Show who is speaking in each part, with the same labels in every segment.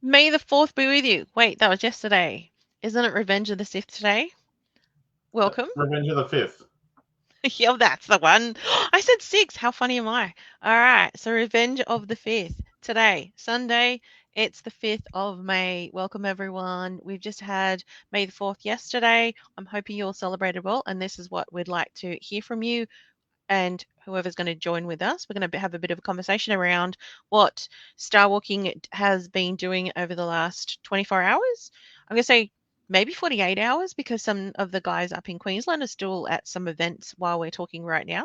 Speaker 1: May the 4th be with you. Wait, that was yesterday. Isn't it Revenge of the Sith today? Welcome.
Speaker 2: Revenge of the Fifth.
Speaker 1: Yeah, that's the one. I said 6. How funny am I? All right. So Revenge of the 5th today, Sunday. It's the 5th of May. Welcome, everyone. We've just had May the 4th yesterday. I'm hoping you all celebrated well. And this is what we'd like to hear from you and whoever's going to join with us. We're going to have a bit of a conversation around what Star Walking has been doing over the last 24 hours. I'm going to say maybe 48 hours because some of the guys up in Queensland are still at some events while we're talking right now.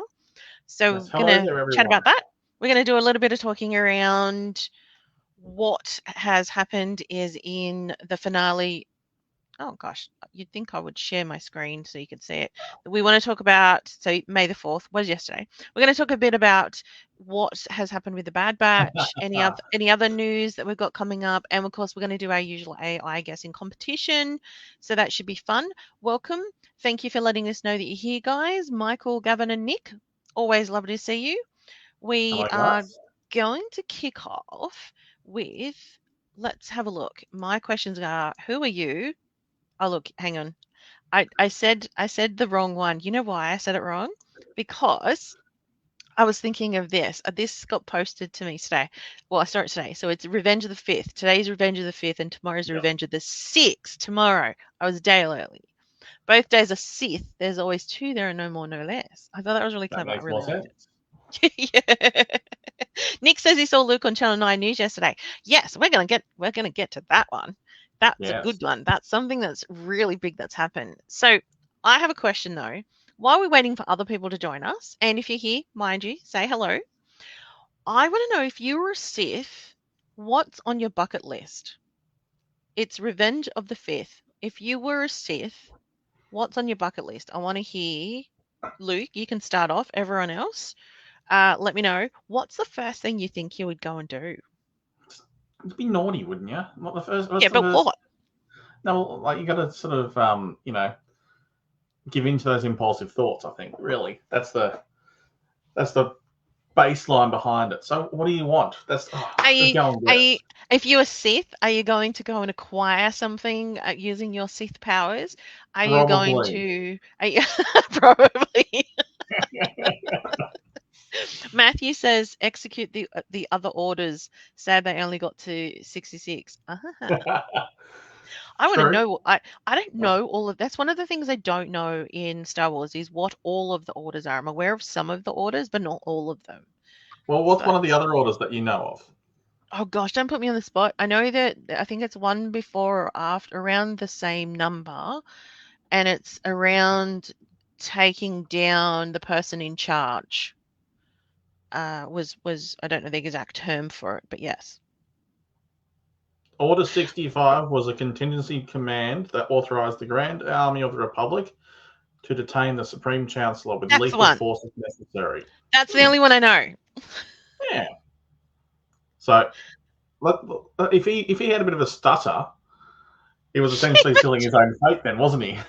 Speaker 1: So
Speaker 2: Yes,
Speaker 1: we're going
Speaker 2: hello
Speaker 1: to
Speaker 2: there,
Speaker 1: chat
Speaker 2: everyone.
Speaker 1: about that. We're going to do a little bit of talking around what has happened is in the finale. Oh gosh, you'd think I would share my screen so you could see it. We want to talk about, so May the 4th was yesterday. We're going to talk a bit about what has happened with the Bad Batch, any other news that we've got coming up, and of course we're going to do our usual AI guessing competition. So that should be fun. Welcome. Thank you for letting us know that you're here, guys. Michael, Gavin, and Nick. Always lovely to see you. We
Speaker 2: Hello,
Speaker 1: are
Speaker 2: guys.
Speaker 1: going to kick off with, let's have a look. My questions are, who are you? Oh, look, hang on. I said the wrong one. You know why I said it wrong? Because I was thinking of this. This got posted to me today. Well, I saw it today. So it's Revenge of the 5th. Today's Revenge of the 5th, and tomorrow's
Speaker 2: Yeah,
Speaker 1: Revenge of the 6th. Tomorrow. I was a day early. Both days are Sith. There's always two. There are no more, no less. I thought that was really
Speaker 2: that
Speaker 1: clever. I
Speaker 2: makes more
Speaker 1: really liked
Speaker 2: sense.
Speaker 1: it. Yeah. Nick says he saw Luke on Channel 9 News yesterday. Yes, we're gonna get to that one. That's a
Speaker 2: Yes.
Speaker 1: good one. That's something that's really big that's happened. So I have a question though. While we're waiting for other people to join us, and if you're here, mind you, say hello. I want to know if you were a Sith, what's on your bucket list? It's Revenge of the Fifth. If you were a Sith, what's on your bucket list? I want to hear. Luke, you can start off. Everyone else, let me know. What's the first thing you think you would go and do?
Speaker 2: You'd be naughty, wouldn't you? What the first?
Speaker 1: Yeah,
Speaker 2: What's the
Speaker 1: but
Speaker 2: first?
Speaker 1: what?
Speaker 2: No, like you got to sort of, give in to those impulsive thoughts. I think really that's the baseline behind it. So, what do you want?
Speaker 1: Are
Speaker 2: Just
Speaker 1: you,
Speaker 2: go and
Speaker 1: are
Speaker 2: get it.
Speaker 1: you, if you're a Sith, are you going to go and acquire something using your Sith powers? Are you going
Speaker 2: Probably.
Speaker 1: to, probably. Matthew says execute the other orders. Sad they only got to 66. I want to
Speaker 2: True.
Speaker 1: know. I don't know all of. That's one of the things I don't know in Star Wars is what all of the orders are. I'm aware of some of the orders, but not all of them.
Speaker 2: Well, what's one
Speaker 1: But
Speaker 2: of the other orders that you know of?
Speaker 1: oh gosh, don't put me on the spot. I know that I think it's one before or after, around the same number, and it's around taking down the person in charge. Was I don't know the exact term for it, but yes.
Speaker 2: Order 65 was a contingency command that authorized the Grand Army of the Republic to detain the Supreme Chancellor with
Speaker 1: That's the
Speaker 2: lethal
Speaker 1: one.
Speaker 2: force if necessary.
Speaker 1: That's the only one I know.
Speaker 2: Yeah. So if he had a bit of a stutter, he was essentially sealing his own fate then, wasn't he?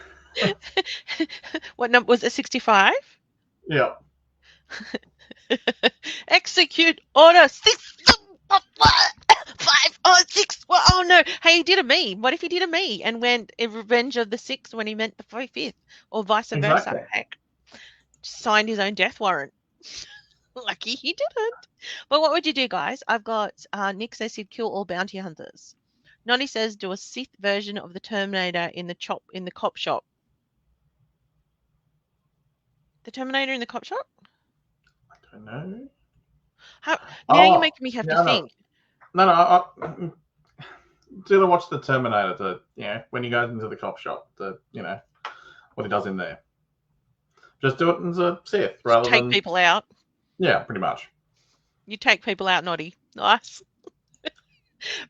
Speaker 1: What number was it? 65?
Speaker 2: Yeah.
Speaker 1: Execute order 6 5 6. Well, oh no. Hey, he did a me. What if he did a me and went in Revenge of the Sixth when he meant the fifth, or vice versa?
Speaker 2: Exactly.
Speaker 1: Heck, signed his own death warrant. Lucky he didn't. But what would you do, guys? I've got Nick says he'd kill all bounty hunters. Nonny says do a Sith version of the Terminator in the cop shop. The Terminator in the cop shop?
Speaker 2: I don't know.
Speaker 1: How now you're
Speaker 2: Oh,
Speaker 1: making me have to
Speaker 2: no, no.
Speaker 1: think.
Speaker 2: No, no. Do watch the Terminator when he goes into the cop shop, what he does in there. Just do it as a Sith rather
Speaker 1: Take
Speaker 2: than,
Speaker 1: people out.
Speaker 2: yeah, pretty much.
Speaker 1: You take people out, Noddy. Nice.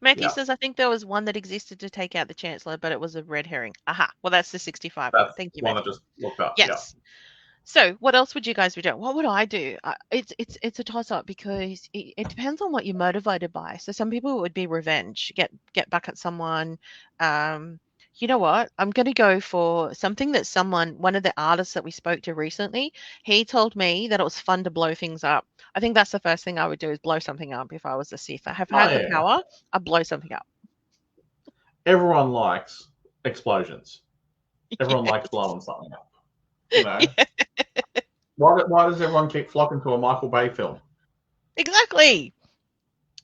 Speaker 1: Matthew
Speaker 2: Yeah.
Speaker 1: says, I think there was one that existed to take out the Chancellor, but it was a red herring. Aha. Well, that's the 65 one.
Speaker 2: That's
Speaker 1: Thank you,
Speaker 2: one I
Speaker 1: Matthew.
Speaker 2: just looked up. Yeah.
Speaker 1: Yes. So, what else would you guys be doing? What would I do? It's a toss up because it depends on what you're motivated by. So, some people would be revenge, get back at someone. Um, you know what? I'm going to go for something that one of the artists that we spoke to recently, he told me that it was fun to blow things up. I think that's the first thing I would do is blow something up if I was a Sith. I have
Speaker 2: Oh,
Speaker 1: had the
Speaker 2: yeah.
Speaker 1: power, I'd blow something up.
Speaker 2: everyone likes explosions. Everyone
Speaker 1: Yeah.
Speaker 2: likes blowing something up. You know,
Speaker 1: Yeah,
Speaker 2: why does everyone keep flocking to a Michael Bay film?
Speaker 1: exactly.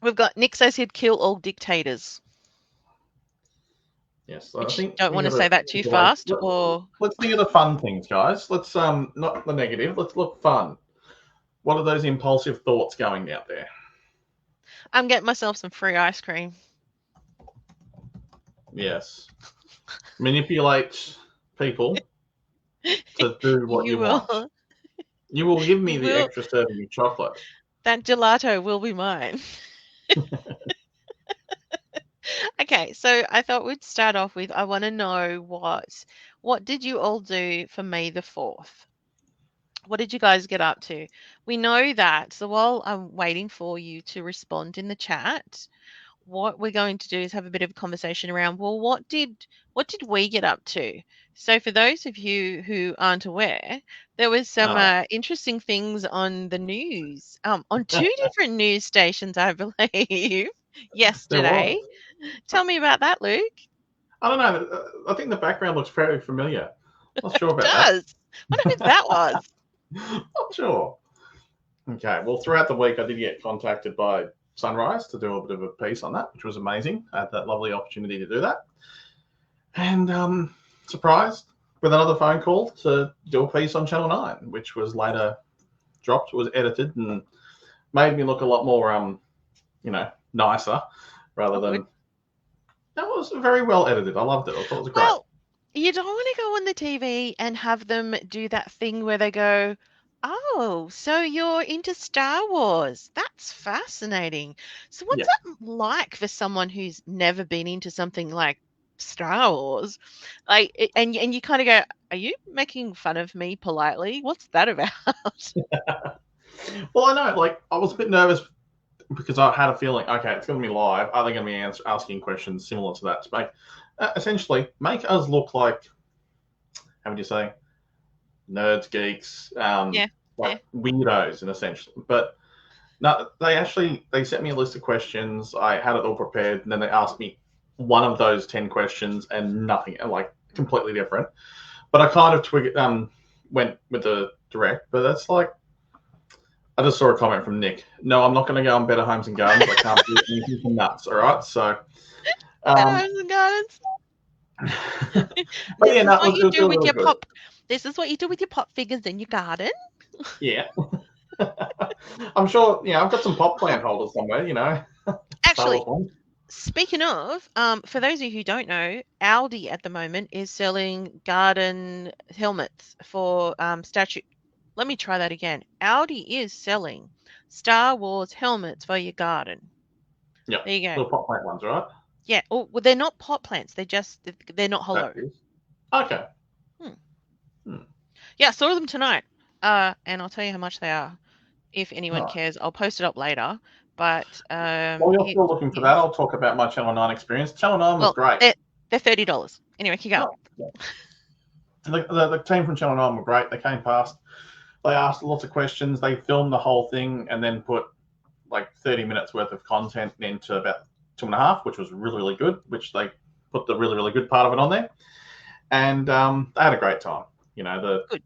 Speaker 1: We've got Nick says he'd kill all dictators,
Speaker 2: Yes, so I
Speaker 1: which
Speaker 2: think
Speaker 1: don't
Speaker 2: we
Speaker 1: want
Speaker 2: got
Speaker 1: to say
Speaker 2: to
Speaker 1: that too fast, or
Speaker 2: let's think of the fun things, guys. Let's not the negative. Let's look fun. What are those impulsive thoughts going out there?
Speaker 1: I'm getting myself some free ice cream.
Speaker 2: Yes, manipulate people to do what
Speaker 1: You
Speaker 2: you want.
Speaker 1: will.
Speaker 2: You will give me
Speaker 1: You
Speaker 2: the
Speaker 1: will.
Speaker 2: extra serving of chocolate.
Speaker 1: That gelato will be mine. Okay, so I thought we'd start off with I want to know what did you all do for May the 4th? What did you guys get up to? We know that. So while I'm waiting for you to respond in the chat, what we're going to do is have a bit of a conversation around, well, what did we get up to? So for those of you who aren't aware, there was some
Speaker 2: Oh,
Speaker 1: interesting things on the news, on two different news stations, I believe,
Speaker 2: there
Speaker 1: yesterday.
Speaker 2: was.
Speaker 1: Tell me about that, Luke.
Speaker 2: I don't know. I think the background looks very familiar. Not sure
Speaker 1: It
Speaker 2: about that.
Speaker 1: does. Wonder who that was.
Speaker 2: Not sure. Okay. Well, throughout the week, I did get contacted by Sunrise to do a bit of a piece on that, which was amazing. I had that lovely opportunity to do that. And surprised with another phone call to do a piece on Channel 9, which was later dropped, was edited, and made me look a lot more, nicer rather
Speaker 1: Oh, good.
Speaker 2: than. That was very well edited. I loved it. I thought it was great.
Speaker 1: Well, you don't want to go on the TV and have them do that thing where they go, "Oh, so you're into Star Wars. That's fascinating." So what's
Speaker 2: Yeah.
Speaker 1: that like for someone who's never been into something like Star Wars? Like, and you kind of go, "Are you making fun of me politely? What's that about?"
Speaker 2: Well, I know. Like, I was a bit nervous because I had a feeling, okay, it's going to be live. Are they going to be asking questions similar to that to make, essentially, make us look like, how would you say, nerds, geeks,
Speaker 1: Yeah, yeah.
Speaker 2: like weirdos in a sense. But no, they sent me a list of questions. I had it all prepared, and then they asked me one of those 10 questions and nothing, and like completely different. But I kind of went with the direct, but that's like, I just saw a comment from Nick. No, I'm not going to go on Better Homes and Gardens. I can't do anything for nuts. All right. So,
Speaker 1: Better
Speaker 2: um,
Speaker 1: Homes and Gardens.
Speaker 2: but
Speaker 1: This
Speaker 2: yeah,
Speaker 1: is
Speaker 2: no,
Speaker 1: what
Speaker 2: it
Speaker 1: you
Speaker 2: was
Speaker 1: do
Speaker 2: really,
Speaker 1: with
Speaker 2: really
Speaker 1: your
Speaker 2: good.
Speaker 1: pop. This is what you do with your pop figures in your garden.
Speaker 2: Yeah. I'm sure, I've got some pop plant holders somewhere, Star Wars
Speaker 1: Actually,
Speaker 2: ones.
Speaker 1: speaking of, for those of you who don't know, Aldi at the moment is selling garden helmets for statue. Let me try that again. Aldi is selling Star Wars helmets for your garden.
Speaker 2: Yeah.
Speaker 1: There you go.
Speaker 2: Little pop plant ones, right?
Speaker 1: Yeah. Oh, well, they're not pot plants. They're not hollow.
Speaker 2: Statues. Okay.
Speaker 1: Hmm.
Speaker 2: Hmm.
Speaker 1: Yeah, I saw them tonight. And I'll tell you how much they are if anyone
Speaker 2: Nice.
Speaker 1: cares. I'll post it up later. But
Speaker 2: While you're still looking for that,
Speaker 1: yes.
Speaker 2: I'll talk about my Channel 9 experience. Channel 9 was
Speaker 1: Well,
Speaker 2: great.
Speaker 1: they're $30. Anyway, keep going.
Speaker 2: Oh, yeah. The team from Channel 9 were great. They came past. They asked lots of questions. They filmed the whole thing and then put like 30 minutes worth of content into about 2.5, which was really, really good, which they put the really, really good part of it on there. And they had a great time.
Speaker 1: Good.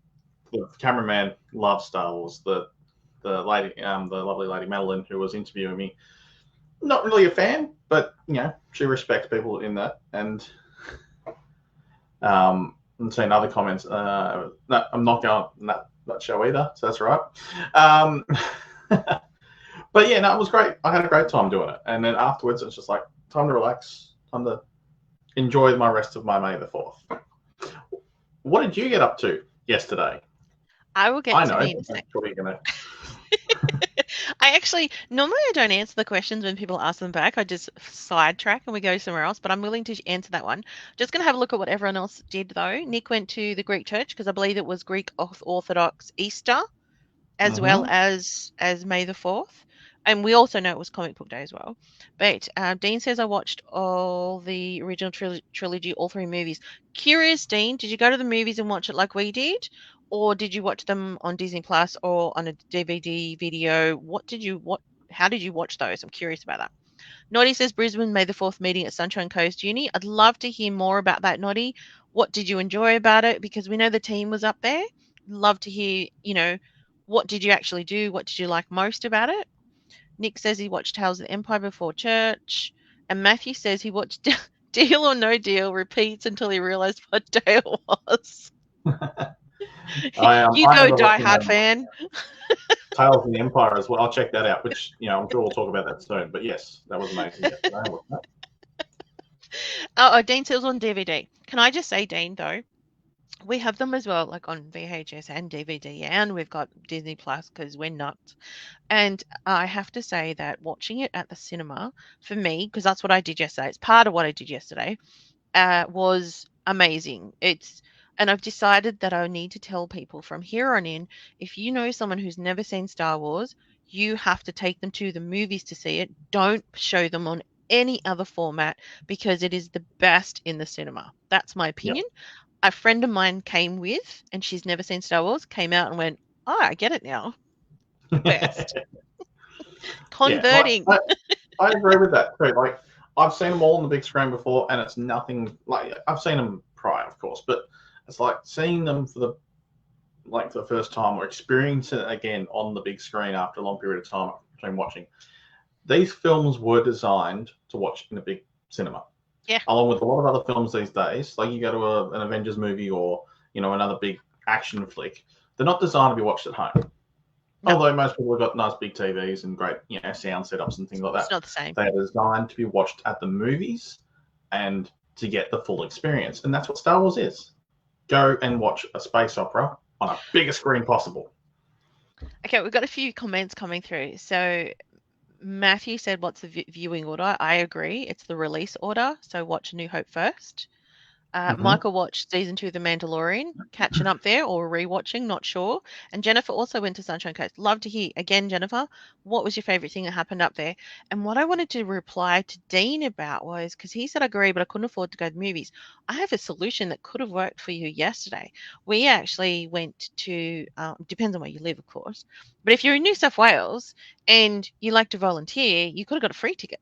Speaker 2: The cameraman loves Star Wars. The lady, the lovely lady Madeline, who was interviewing me, not really a fan, but she respects people in that. And seeing other comments, no, I'm not going that show either, so that's all right. But yeah, no, it was great. I had a great time doing it, and then afterwards, it's just like time to relax, time to enjoy my rest of my May the 4th. What did you get up to yesterday?
Speaker 1: I will get
Speaker 2: I
Speaker 1: to
Speaker 2: know,
Speaker 1: me in a
Speaker 2: but I'm
Speaker 1: sec.
Speaker 2: sure you're gonna.
Speaker 1: I actually normally I don't answer the questions when people ask them back. I just sidetrack and we go somewhere else. But I'm willing to answer that one. Just going to have a look at what everyone else did though. Nick went to the Greek church because I believe it was Greek Orthodox Easter, as well
Speaker 2: Mm-hmm.
Speaker 1: as May the 4th. And we also know it was Comic Book Day as well. But Dean says I watched all the original trilogy, all three movies. Curious, Dean, did you go to the movies and watch it like we did? Or did you watch them on Disney Plus or on a DVD video? What did you what how did you watch those? I'm curious about that. Noddy says Brisbane May the 4th meeting at Sunshine Coast Uni. I'd love to hear more about that, Noddy. What did you enjoy about it? Because we know the team was up there. Love to hear, what did you actually do? What did you like most about it? Nick says he watched Tales of the Empire before church. And Matthew says he watched Deal or No Deal repeats until he realized what day it was. You
Speaker 2: I
Speaker 1: go,
Speaker 2: remember
Speaker 1: Die
Speaker 2: watching
Speaker 1: Hard fan.
Speaker 2: Tales of the Empire as well. I'll check that out, which, I'm sure we'll talk about that soon. But yes, that was amazing yesterday.
Speaker 1: Oh, Dean says on DVD. Can I just say, Dean, though, we have them as well, like on VHS and DVD, and we've got Disney Plus because we're nuts. And I have to say that watching it at the cinema, for me, because that's what I did yesterday, it's part of what I did yesterday, was amazing. And I've decided that I need to tell people from here on in, if you know someone who's never seen Star Wars, you have to take them to the movies to see it. Don't show them on any other format because it is the best in the cinema. That's my
Speaker 2: Yep.
Speaker 1: opinion. A friend of mine came with, and she's never seen Star Wars, came out and went, "Oh, I get it now." Best.
Speaker 2: Yeah, like,
Speaker 1: Converting.
Speaker 2: I agree with that too. Like, I've seen them all on the big screen before, and it's nothing like I've seen them prior, of course, but it's like seeing them for the first time or experiencing it again on the big screen after a long period of time between watching. These films were designed to watch in a big cinema.
Speaker 1: Yeah.
Speaker 2: Along with a lot of other films these days, like you go to an Avengers movie or another big action flick, they're not designed to be watched at home.
Speaker 1: No,
Speaker 2: Although most people have got nice big TVs and great sound setups and things like
Speaker 1: it's
Speaker 2: that,
Speaker 1: not the same.
Speaker 2: they are designed to be watched at the movies and to get the full experience. And that's what Star Wars is. Go and watch a space opera on a bigger screen possible.
Speaker 1: Okay, we've got a few comments coming through. So Matthew said, "What's the viewing order?" I agree. It's the release order. So watch A New Hope first.
Speaker 2: Mm-hmm.
Speaker 1: Michael watched season 2 of The Mandalorian, catching up there or rewatching, not sure. And Jennifer also went to Sunshine Coast. Love to hear again, Jennifer. What was your favorite thing that happened up there? And what I wanted to reply to Dean about was because he said, I agree, but I couldn't afford to go to the movies. I have a solution that could have worked for you yesterday. We actually went to, depends on where you live, of course. But if you're in New South Wales and you like to volunteer, you could have got a free ticket.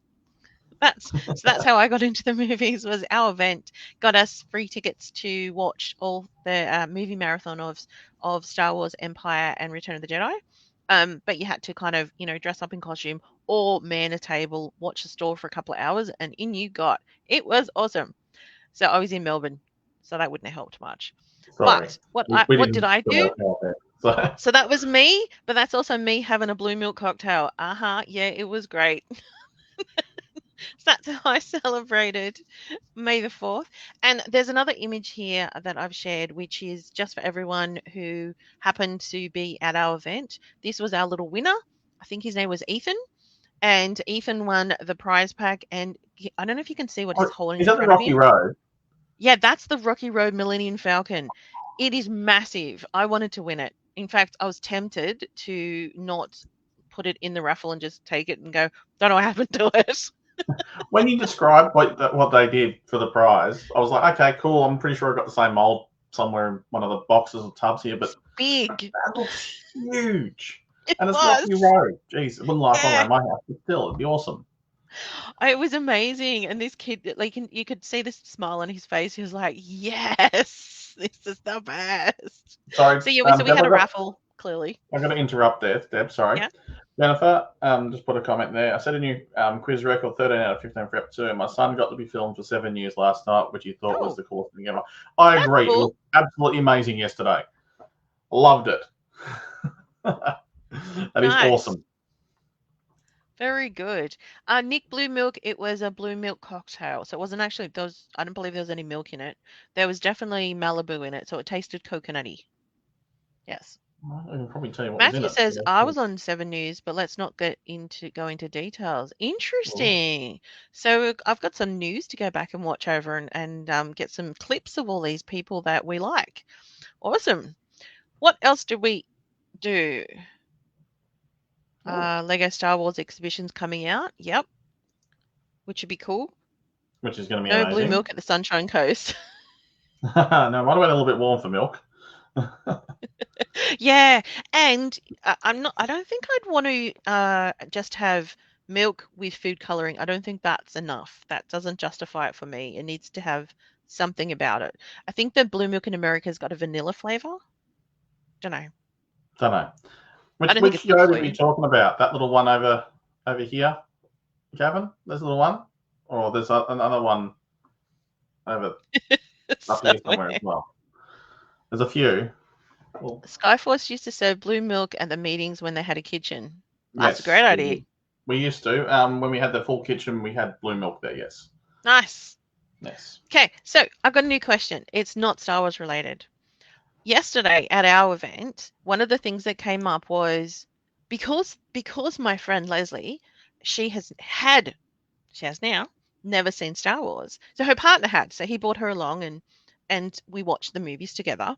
Speaker 1: That's how I got into the movies. Was our event got us free tickets to watch all the movie marathon of Star Wars, Empire, and Return of the Jedi. But you had to kind of dress up in costume or man a table, watch the store for a couple of hours, and in you got. It was awesome. So I was in Melbourne, so that wouldn't have helped much.
Speaker 2: Sorry,
Speaker 1: But
Speaker 2: we
Speaker 1: what did
Speaker 2: didn't
Speaker 1: I
Speaker 2: fill
Speaker 1: do?
Speaker 2: out there. So
Speaker 1: So that was me, but that's also me having a blue milk cocktail. Yeah, it was great. So that's how I celebrated May the 4th. And there's another image here that I've shared, which is just for everyone who happened to be at our event. This was our little winner. I think his name was Ethan. And Ethan won the prize pack. And I don't know if you can see what he's holding
Speaker 2: is
Speaker 1: in
Speaker 2: that the
Speaker 1: front of
Speaker 2: Rocky
Speaker 1: him.
Speaker 2: Road?
Speaker 1: Yeah, that's the Rocky Road Millennium Falcon. It is massive. I wanted to win it. In fact, I was tempted to not put it in the raffle and just take it and go, don't know what happened to it.
Speaker 2: When you described what they did for the prize, I was like, okay, cool. I'm pretty sure I got the same mold somewhere in one of the boxes or tubs here, but
Speaker 1: Big.
Speaker 2: that looks huge.
Speaker 1: It
Speaker 2: And it's Rocky
Speaker 1: was.
Speaker 2: Road. Jeez, it wouldn't last long
Speaker 1: Yeah.
Speaker 2: around my house, but still, it'd be awesome.
Speaker 1: It was amazing. And this kid, like, you could see this smile on his face. He was like, yes, this is the best.
Speaker 2: Sorry,
Speaker 1: So, yeah, we
Speaker 2: Deb,
Speaker 1: had a raffle, clearly.
Speaker 2: I've got to interrupt there, Deb. Sorry.
Speaker 1: Yeah.
Speaker 2: Jennifer, just put a comment there. I set a new quiz record, 13 out of 15 for Ep 2. My son got to be filmed for 7 years last night, which he thought was
Speaker 1: Oh,
Speaker 2: the coolest thing ever. I
Speaker 1: that's
Speaker 2: agree. It was
Speaker 1: cool.
Speaker 2: absolutely amazing yesterday. Loved it. That is
Speaker 1: Nice.
Speaker 2: awesome.
Speaker 1: Very good. Nick Blue Milk, it was a blue milk cocktail. So it wasn't actually, I don't believe there was any milk in it. There was definitely Malibu in it. So it tasted coconutty. Yes.
Speaker 2: I can probably tell you what was in
Speaker 1: Matthew
Speaker 2: it.
Speaker 1: says I was on 7 News, but let's not go into details.
Speaker 2: Oh,
Speaker 1: Interesting. So I've got some news to go back and watch over and get some clips of all these people that we like. Awesome. What else did we do? Lego Star Wars exhibitions coming out. Yep, which would be cool.
Speaker 2: which is going to be
Speaker 1: No blue
Speaker 2: amazing.
Speaker 1: milk at the Sunshine Coast.
Speaker 2: No, might have been a little bit warm for milk.
Speaker 1: Yeah, and I don't think I'd want to just have milk with food coloring. I don't think that's enough. That doesn't justify it for me. It needs to have something about it. I think the blue milk in America's got a vanilla flavor. Don't know.
Speaker 2: Don't know.
Speaker 1: I
Speaker 2: Which
Speaker 1: don't think it's
Speaker 2: which
Speaker 1: good
Speaker 2: yogurt
Speaker 1: for
Speaker 2: are we
Speaker 1: you.
Speaker 2: talking about? That little one over here, Gavin? There's a little one, or there's another one over up here somewhere as
Speaker 1: Somewhere.
Speaker 2: well. There's a few. Well,
Speaker 1: Skyforce used to serve blue milk at the meetings when they had a kitchen. That's a
Speaker 2: yes,
Speaker 1: great idea.
Speaker 2: we used to. When we had the full kitchen, we had blue milk there. Yes,
Speaker 1: Nice.
Speaker 2: yes.
Speaker 1: Okay, so I've got a new question. It's not Star Wars related. Yesterday at our event, one of the things that came up was because my friend Leslie, she she has now never seen Star Wars. So her partner had, so he brought her along and we watched the movies together.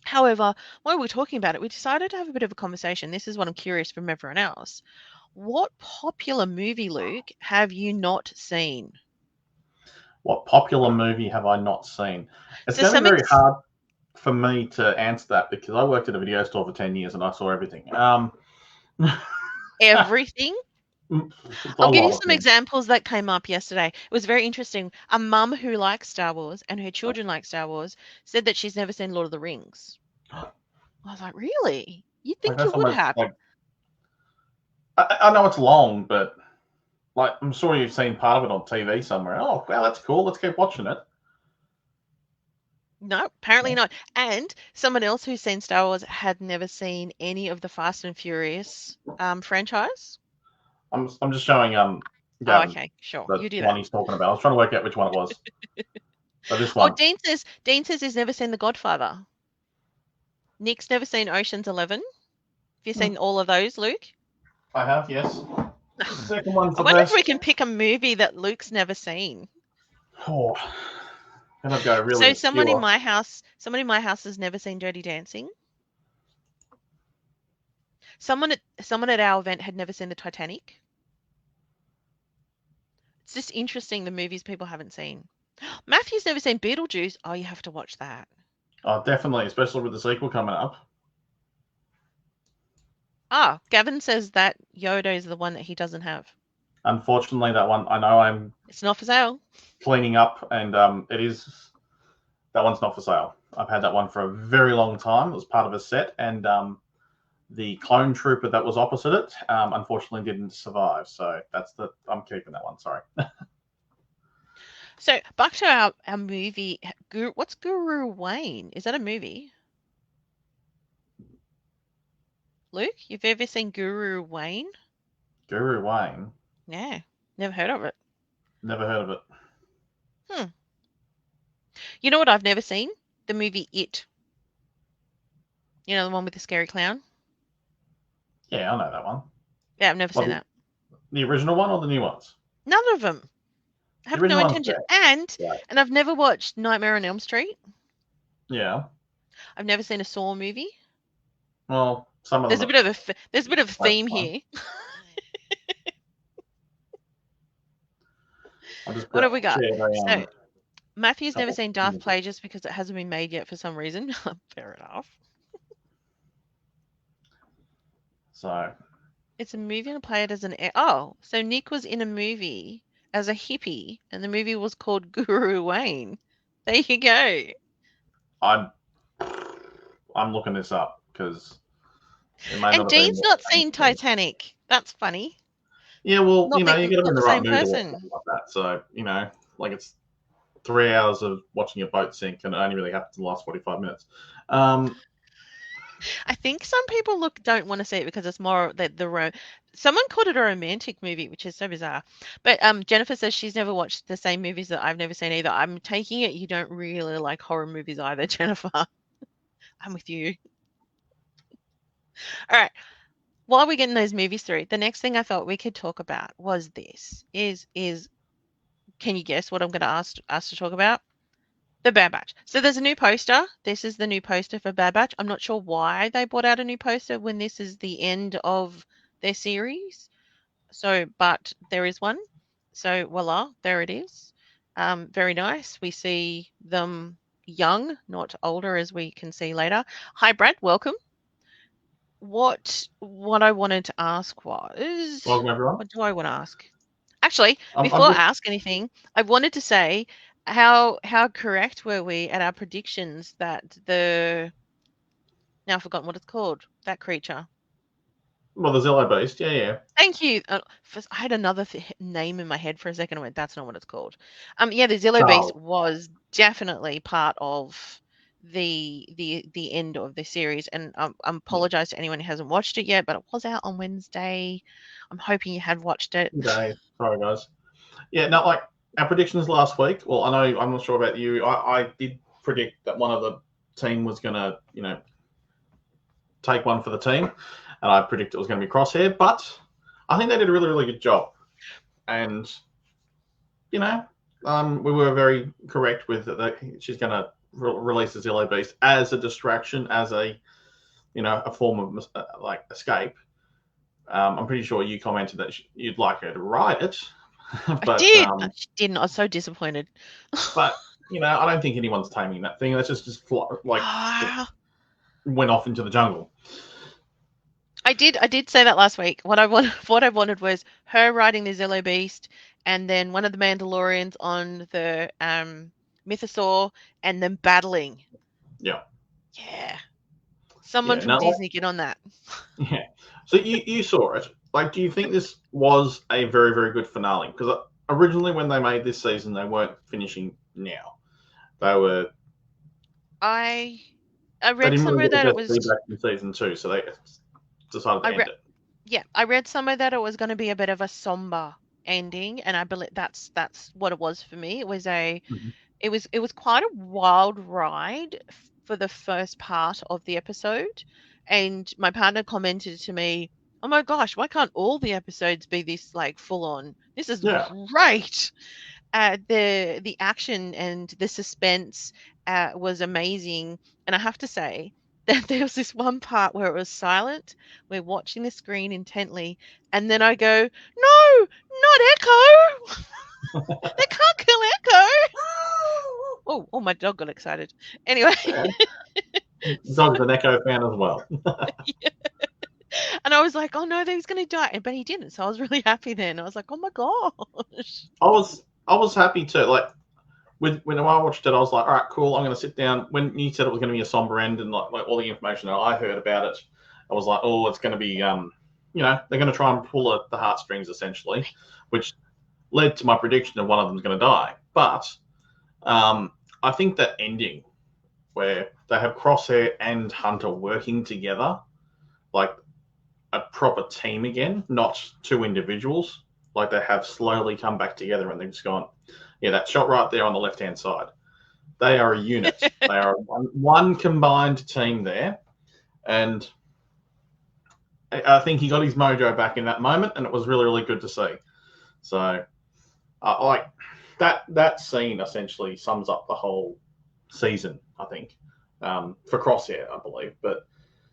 Speaker 1: However, while we were talking about it, we decided to have a bit of a conversation. This is what I'm curious from everyone else. What popular movie, Luke, have you not seen?
Speaker 2: What popular movie have I not seen? It's
Speaker 1: So
Speaker 2: going to be
Speaker 1: some
Speaker 2: very
Speaker 1: ex-
Speaker 2: hard for me to answer that because I worked at a video store for 10 years and I saw everything. A
Speaker 1: everything. I'll give you
Speaker 2: lot of
Speaker 1: some
Speaker 2: things.
Speaker 1: examples that came up yesterday. It was very interesting. A mum who likes Star Wars and her children like Star Wars said that she's never seen Lord of the Rings. I was like, really? You'd
Speaker 2: Like
Speaker 1: think you
Speaker 2: that's
Speaker 1: would
Speaker 2: almost
Speaker 1: have.
Speaker 2: like I know it's long, but like I'm sure you've seen part of it on TV somewhere. Oh, wow, that's cool. Let's keep watching it.
Speaker 1: No, apparently not. And someone else who's seen Star Wars had never seen any of the Fast and Furious franchise.
Speaker 2: I'm just showing
Speaker 1: Oh,
Speaker 2: Gavin
Speaker 1: okay, sure.
Speaker 2: the
Speaker 1: You do
Speaker 2: one
Speaker 1: that.
Speaker 2: he's talking about. I was trying to work out which one it was. So this
Speaker 1: Oh,
Speaker 2: one
Speaker 1: Dean says he's never seen The Godfather. Nick's never seen Ocean's 11. Have you seen all of those, Luke?
Speaker 2: I have, yes. The second one's
Speaker 1: I
Speaker 2: the
Speaker 1: wonder if we
Speaker 2: best.
Speaker 1: can pick a movie that Luke's never seen.
Speaker 2: Oh, gonna go really
Speaker 1: So
Speaker 2: obscure.
Speaker 1: someone in my house has never seen Dirty Dancing. Someone at our event had never seen the Titanic. It's just interesting the movies people haven't seen. Matthew's never seen Beetlejuice. Oh, you have to watch that.
Speaker 2: Oh, definitely, especially with the sequel coming up.
Speaker 1: Ah, Gavin says that Yoda is the one that he doesn't have.
Speaker 2: Unfortunately, that one I know I'm
Speaker 1: It's not for sale.
Speaker 2: cleaning up, and it is that one's not for sale. I've had that one for a very long time. It was part of a set, and the clone trooper that was opposite it, unfortunately, didn't survive. So I'm keeping that one. Sorry.
Speaker 1: So back to our movie. What's Guru Wayne? Is that a movie? Luke, you've ever seen Guru Wayne?
Speaker 2: Guru Wayne.
Speaker 1: Yeah, never heard of it.
Speaker 2: Never heard of it.
Speaker 1: Hmm. You know what I've never seen? The movie It. You know, the one with the scary clown?
Speaker 2: Yeah, I know that one.
Speaker 1: Yeah, I've never
Speaker 2: What
Speaker 1: seen that.
Speaker 2: the original one or the new ones?
Speaker 1: None of them. I
Speaker 2: The
Speaker 1: have no
Speaker 2: original one's
Speaker 1: intention.
Speaker 2: great.
Speaker 1: And
Speaker 2: Right.
Speaker 1: and I've never watched Nightmare on Elm Street.
Speaker 2: Yeah.
Speaker 1: I've never seen a Saw movie.
Speaker 2: Well, some of
Speaker 1: There's
Speaker 2: them
Speaker 1: a
Speaker 2: are
Speaker 1: bit of there's a bit of a
Speaker 2: quite
Speaker 1: theme
Speaker 2: fun.
Speaker 1: here.
Speaker 2: I just
Speaker 1: What have we got?
Speaker 2: shared a
Speaker 1: So Matthew's never
Speaker 2: couple.
Speaker 1: seen Darth Play just because it hasn't been made yet for some reason. Fair enough.
Speaker 2: So
Speaker 1: It's a movie and play it as an oh, so Nick was in a movie as a hippie, and the movie was called Guru Wayne. There you go.
Speaker 2: I'm I'm looking this up because it may
Speaker 1: And
Speaker 2: not have been
Speaker 1: Dean's
Speaker 2: the
Speaker 1: not
Speaker 2: same
Speaker 1: seen
Speaker 2: thing.
Speaker 1: Titanic. That's funny.
Speaker 2: Yeah, well,
Speaker 1: Not the
Speaker 2: you get them in
Speaker 1: not
Speaker 2: the
Speaker 1: the
Speaker 2: right
Speaker 1: same
Speaker 2: mood to watch
Speaker 1: person.
Speaker 2: something like that. So like it's 3 hours of watching a boat sink, and it only really happens in the last 45 minutes. Um,
Speaker 1: I think some people don't want to see it because it's more someone called it a romantic movie, which is so bizarre. But Jennifer says she's never watched the same movies that I've never seen either. I'm taking it you don't really like horror movies either, Jennifer. I'm with you. All right. While we're getting those movies through, the next thing I thought we could talk about was this. Is can you guess what I'm going to ask us to talk about? The Bad Batch. So there's a new poster. This is the new poster for Bad Batch. I'm not sure why they brought out a new poster when this is the end of their series. So, but there is one. So voila, there it is. Very nice. We see them young, not older, as we can see later. Hi, Brad. Welcome. what I wanted to ask was,
Speaker 2: Welcome everyone.
Speaker 1: what do I want to ask? Actually,
Speaker 2: I'm
Speaker 1: before I
Speaker 2: just
Speaker 1: ask anything, I wanted to say how correct were we at our predictions that the now I've forgotten what it's called, that creature.
Speaker 2: well, the Zillow Beast. Yeah, yeah.
Speaker 1: Thank you. I had another name in my head for a second. I went, that's not what it's called. Yeah, the Zillow Beast
Speaker 2: Charles.
Speaker 1: was definitely part of the end of the series, and I
Speaker 2: Yeah.
Speaker 1: apologize to anyone who hasn't watched it yet, but it was out on Wednesday. I'm hoping you had watched it.
Speaker 2: Days. Sorry, guys. Yeah, not like our predictions last week. Well, I know I'm not sure about you. I did predict that one of the team was going to, take one for the team, and I predicted it was going to be Crosshair. But I think they did a really, really good job, and you know, we were very correct with that. She's going to release the Zillow Beast as a distraction, as a form of like escape. I'm pretty sure you commented that you'd like her to ride it,
Speaker 1: I
Speaker 2: but
Speaker 1: did. She didn't. I was so disappointed.
Speaker 2: but I don't think anyone's taming that thing. That's just like
Speaker 1: Ah,
Speaker 2: went off into the jungle.
Speaker 1: I did say that last week. What I wanted, what I wanted was her riding the Zillow Beast, and then one of the Mandalorians on the Mythosaur, and then battling.
Speaker 2: Yeah,
Speaker 1: Yeah, someone
Speaker 2: yeah.
Speaker 1: from
Speaker 2: No,
Speaker 1: Disney, get on that.
Speaker 2: yeah. So you saw it. Like, do you think this was a very, very good finale? Because originally, when they made this season, they weren't finishing now. They were.
Speaker 1: I I
Speaker 2: They
Speaker 1: read
Speaker 2: didn't really
Speaker 1: somewhere
Speaker 2: get the
Speaker 1: that it
Speaker 2: best
Speaker 1: was.
Speaker 2: feedback from season two, so they decided
Speaker 1: I
Speaker 2: to
Speaker 1: read
Speaker 2: end it.
Speaker 1: Yeah, I read somewhere that it was going to be a bit of a somber ending, and I believe that's what it was for me.
Speaker 2: Mm-hmm.
Speaker 1: It was quite a wild ride for the first part of the episode, and my partner commented to me, "Oh my gosh, why can't all the episodes be this like full on? This is
Speaker 2: Yeah,
Speaker 1: great." The action and the suspense was amazing, and I have to say that there was this one part where it was silent. We're watching the screen intently, and then I go, "No, not Echo! They can't kill Echo!" Oh, my dog got excited. Anyway,
Speaker 2: yeah. Dog's an Echo fan as well.
Speaker 1: yeah. And I was like, "Oh no, he's gonna die," but he didn't. So I was really happy then. I was like, "Oh my gosh!"
Speaker 2: I was happy to like when I watched it. I was like, all right, cool. I'm going to sit down. When you said it was going to be a somber end and like all the information that I heard about it, I was like, oh, it's going to be they're going to try and pull at the heartstrings essentially, which led to my prediction of one of them's going to die. But I think that ending where they have Crosshair and Hunter working together, like a proper team again, not two individuals. Like they have slowly come back together and they've just gone, yeah, that shot right there on the left hand side. They are a unit. They are one combined team there. And I think he got his mojo back in that moment, and it was really, really good to see. So, like that scene essentially sums up the whole season, I think, for Crosshair, I believe. But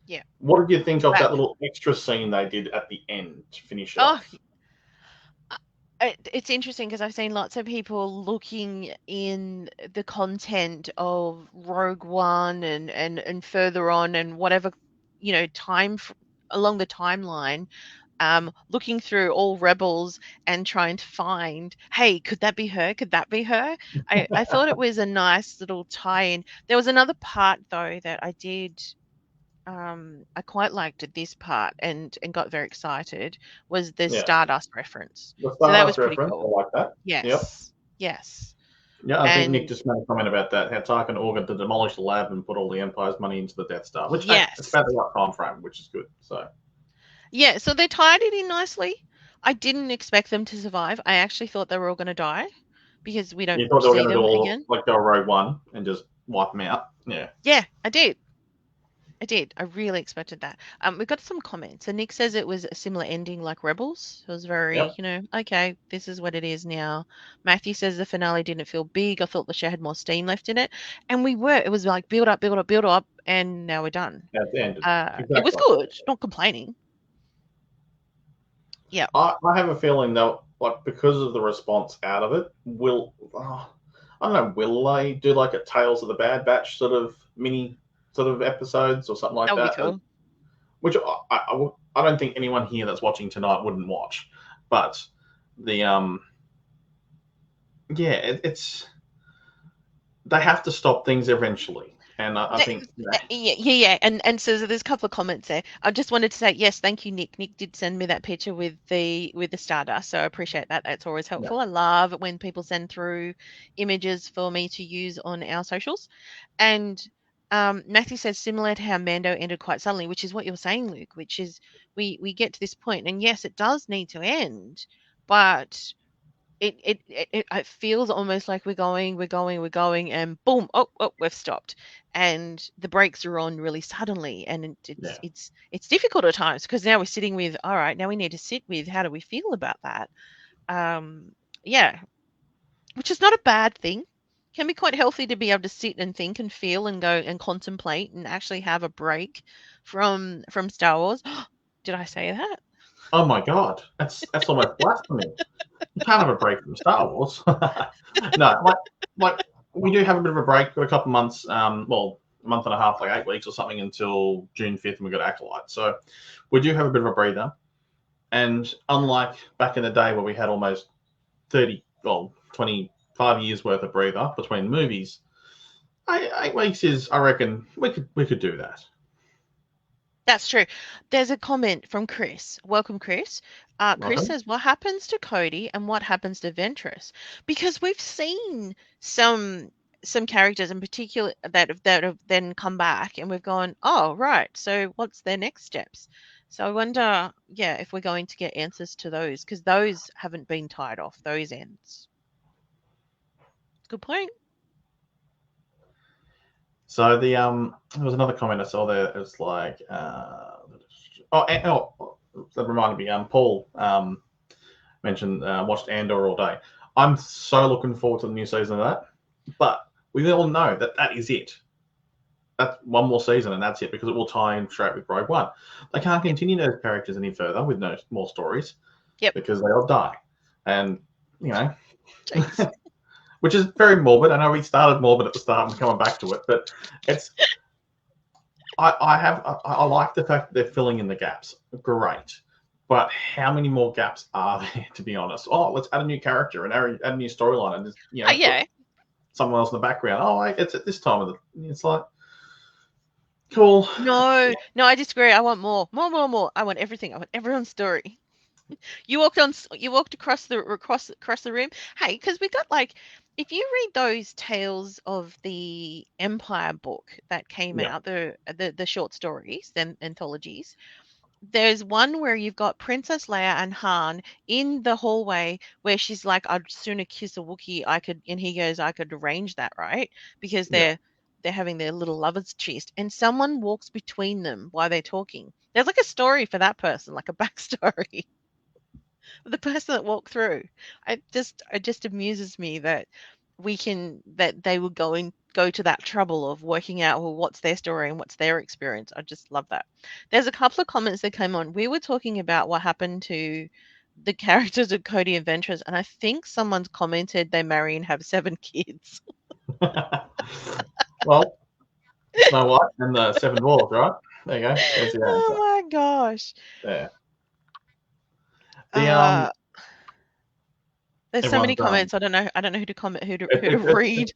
Speaker 1: Yeah.
Speaker 2: what did you think of
Speaker 1: Wow.
Speaker 2: that little extra scene they did at the end to finish it
Speaker 1: Oh,
Speaker 2: off?
Speaker 1: it's interesting because I've seen lots of people looking in the content of Rogue One and further on and whatever, time along the timeline, looking through all Rebels and trying to find, hey, could that be her? Could that be her? I thought it was a nice little tie-in. There was another part though that I did. I quite liked this part and got very excited was the
Speaker 2: Yeah,
Speaker 1: Stardust reference.
Speaker 2: the
Speaker 1: So that was
Speaker 2: Stardust
Speaker 1: pretty
Speaker 2: reference, I
Speaker 1: cool.
Speaker 2: like that. Yep.
Speaker 1: Yes. Yes.
Speaker 2: Yeah, I think Nick
Speaker 1: And
Speaker 2: just made a comment about that. How Tarkin ordered to demolish the lab and put all the Empire's money into the Death Star, which hey, it's
Speaker 1: yes.
Speaker 2: about the right time frame, which is good. So
Speaker 1: Yeah, so they tied it in nicely. I didn't expect them to survive. I actually thought they were all going to die because we don't
Speaker 2: you thought they were
Speaker 1: see
Speaker 2: going to do
Speaker 1: them
Speaker 2: all
Speaker 1: again.
Speaker 2: like go Rogue One and just wipe them out? Yeah,
Speaker 1: Yeah, I did. I did. I really expected that. We got some comments. So Nick says it was a similar ending like Rebels. It was very,
Speaker 2: yep,
Speaker 1: okay, this is what it is now. Matthew says the finale didn't feel big. I thought the show had more steam left in it. And we were. It was like build up, build up, build up, and now we're done.
Speaker 2: that's the end.
Speaker 1: It was
Speaker 2: Exactly.
Speaker 1: good. Not complaining. Yeah.
Speaker 2: I have a feeling though, like because of the response out of it, I don't know, will they do like a Tales of the Bad Batch sort of mini sort of episodes or something
Speaker 1: That
Speaker 2: like
Speaker 1: would be
Speaker 2: that?
Speaker 1: cool.
Speaker 2: which I don't think anyone here that's watching tonight wouldn't watch. But the yeah, it's they have to stop things eventually, and I think
Speaker 1: Yeah. And so there's a couple of comments there. I just wanted to say yes, thank you, Nick. Nick did send me that picture with the Stardust, so I appreciate that. That's always
Speaker 2: yeah,
Speaker 1: helpful. I love it when people send through images for me to use on our socials. And Matthew says similar to how Mando ended quite suddenly, which is what you're saying, Luke. Which is we get to this point, and yes, it does need to end, but it feels almost like we're going, and boom, oh, we've stopped, and the brakes are on really suddenly, and
Speaker 2: yeah.
Speaker 1: it's difficult at times because now we're sitting with, all right, now we need to sit with how do we feel about that, um, yeah, which is not a bad thing. Can be quite healthy to be able to sit and think and feel and go and contemplate and actually have a break from Star Wars. Did I say that?
Speaker 2: Oh my god, that's almost blasphemy. You can't have a break from Star Wars. No, like we do have a bit of a break. Got a couple of months, well, a month and a half, like 8 weeks or something until June 5th, and we got Acolyte. So we do have a bit of a breather. And unlike back in the day where we had almost 30, well, 25 years worth of breather between movies, 8 weeks is, I reckon, we could do that.
Speaker 1: That's true. There's a comment from Chris. Welcome, Chris. Chris
Speaker 2: Welcome.
Speaker 1: says, "What happens to Cody and what happens to Ventress?" Because we've seen some characters in particular that have then come back, and we've gone, "Oh, right. So what's their next steps?" So I wonder, yeah, if we're going to get answers to those because those haven't been tied off. Those ends. Good point.
Speaker 2: So there was another comment I saw there. It was like, that reminded me. Paul mentioned watched Andor all day. I'm so looking forward to the new season of that. But we all know that that is it. That's one more season and that's it because it will tie in straight with Rogue One. They can't
Speaker 1: Yep.
Speaker 2: continue those characters any further with no more stories
Speaker 1: Yep.
Speaker 2: because they all die. And you know,
Speaker 1: Jeez.
Speaker 2: which is very morbid. I know we started morbid at the start and coming back to it, but it's I like the fact that they're filling in the gaps. Great. But how many more gaps are there, to be honest? Oh, let's add a new character and add a new storyline and just, put
Speaker 1: Yeah.
Speaker 2: someone else in the background. Oh, it's at this time of the. It's like, cool.
Speaker 1: No, no, I disagree. I want more, more, more, more. I want everything. I want everyone's story. You walked across the room. Hey, because we got like, if you read those Tales of the Empire book that came
Speaker 2: Yeah,
Speaker 1: out, the short stories, then anthologies, there's one where you've got Princess Leia and Han in the hallway where she's like, "I'd sooner kiss a Wookiee." And he goes, "I could arrange that, right?" Because
Speaker 2: yeah.
Speaker 1: they're having their little lovers tryst, and someone walks between them while they're talking. There's like a story for that person, like a backstory. The person that walked through. It just amuses me that they would go to that trouble of working out, well, what's their story and what's their experience. I just love that. There's a couple of comments that came on. We were talking about what happened to the characters of Cody and Ventress, and I think someone's commented they marry and have 7 kids.
Speaker 2: Well, Snow White and the Seven Dwarfs, right? There you go. There's the
Speaker 1: Oh
Speaker 2: answer.
Speaker 1: my gosh.
Speaker 2: There. The
Speaker 1: Uh there's so many
Speaker 2: everyone's
Speaker 1: comments. I don't know who to comment
Speaker 2: it,
Speaker 1: who to
Speaker 2: it, it,
Speaker 1: read.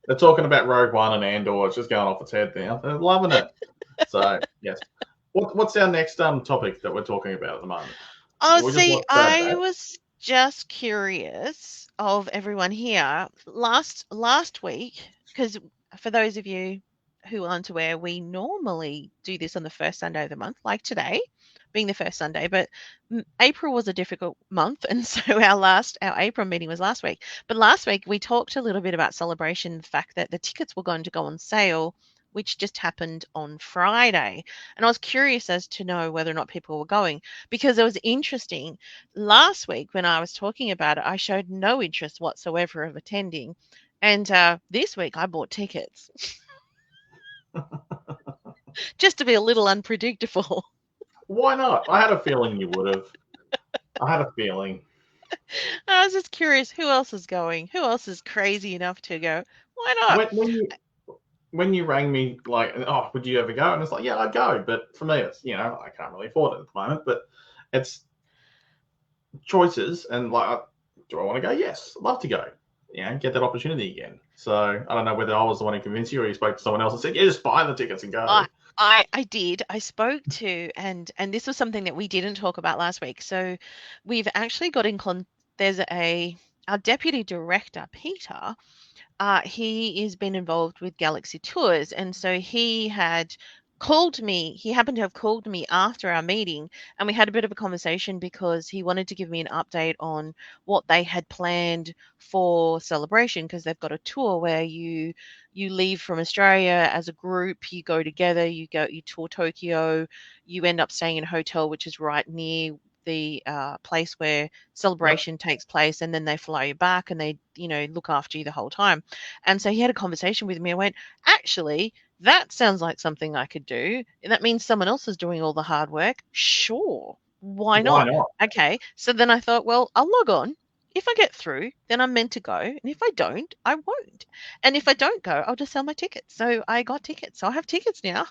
Speaker 2: they're talking about Rogue One and Andor. It's just going off its head now. They're loving it. So yes. What's our next topic that we're talking about at the moment?
Speaker 1: Oh,
Speaker 2: We just
Speaker 1: see,
Speaker 2: watched Bad
Speaker 1: I
Speaker 2: Batch.
Speaker 1: was just curious of everyone here. Last week, because for those of you who aren't aware, we normally do this on the first Sunday of the month, like today being the first Sunday, but April was a difficult month, and so our April meeting was last week. But last week we talked a little bit about celebration, the fact that the tickets were going to go on sale, which just happened on Friday. And I was curious as to know whether or not people were going because it was interesting. Last week, when I was talking about it, I showed no interest whatsoever of attending. And this week, I bought tickets just to be a little unpredictable.
Speaker 2: Why not? I had a feeling you would have. I had a feeling.
Speaker 1: I was just curious who else is going? Who else is crazy enough to go? Why not?
Speaker 2: When you when you rang me, like, oh, would you ever go? And it's like, yeah, I'd go. But for me, it's, I can't really afford it at the moment. But it's choices. And like, do I want to go? Yes, I'd love to go. Get that opportunity again. So I don't know whether I was the one who convinced you or you spoke to someone else and said, yeah, just buy the tickets and go.
Speaker 1: I I did. I spoke to, and this was something that we didn't talk about last week. So we've actually got in there's our deputy director, Peter. He has been involved with Galaxy Tours, and so he had called me. He happened to have called me after our meeting, and we had a bit of a conversation because he wanted to give me an update on what they had planned for Celebration, because they've got a tour where you leave from Australia as a group, you go together, you tour Tokyo, you end up staying in a hotel which is right near the place where
Speaker 2: Yep.
Speaker 1: Celebration takes place, and then they fly you back and they look after you the whole time. And so he had a conversation with me. I went, actually, that sounds like something I could do. That means someone else is doing all the hard work. Sure, why
Speaker 2: Why
Speaker 1: not?
Speaker 2: not?
Speaker 1: Okay, so then I thought, well, I'll log on. If I get through, then I'm meant to go, and if I don't, I won't. And if I don't go, I'll just sell my tickets. So I got tickets, so I have tickets now.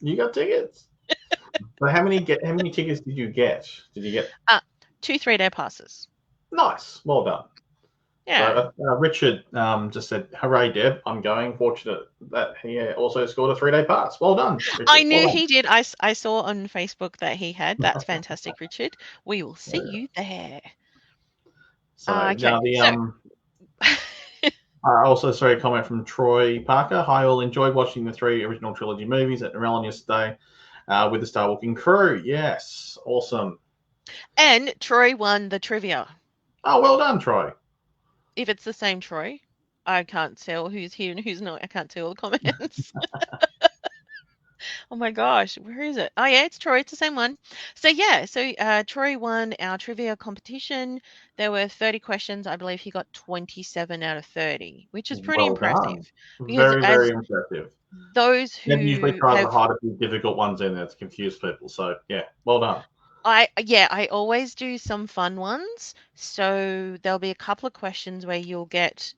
Speaker 2: You got tickets. So how many tickets did you get? Did you get
Speaker 1: uh 2 3-day passes.
Speaker 2: nice? Well done. So
Speaker 1: Yeah.
Speaker 2: Richard just said, "Hooray, Deb! I'm going." Fortunate that he also scored a 3-day pass. Well done,
Speaker 1: I
Speaker 2: Richard.
Speaker 1: knew
Speaker 2: Well
Speaker 1: he did. I saw on Facebook that he had. That's fantastic, Richard. We will see
Speaker 2: done.
Speaker 1: you there.
Speaker 2: So
Speaker 1: Okay,
Speaker 2: now the
Speaker 1: so
Speaker 2: I also saw a comment from Troy Parker. Hi all, enjoyed watching the 3 original trilogy movies at Narellan yesterday with the Star Walking crew. Yes, awesome.
Speaker 1: and Troy won the trivia.
Speaker 2: Oh, well done, Troy.
Speaker 1: If it's the same Troy, I can't tell who's here and who's not. I can't tell the comments. Oh my gosh, where is it? Oh yeah, it's Troy. It's the same one. So yeah, so Troy won our trivia competition. There were 30 questions. I believe he got 27 out of 30, which is pretty
Speaker 2: Well done.
Speaker 1: impressive because
Speaker 2: Very, very
Speaker 1: as
Speaker 2: impressive.
Speaker 1: those
Speaker 2: Deb usually
Speaker 1: who
Speaker 2: tries to
Speaker 1: have
Speaker 2: hide a few difficult ones in there to confuse people. So yeah, well done.
Speaker 1: I always do some fun ones. So there'll be a couple of questions where you'll get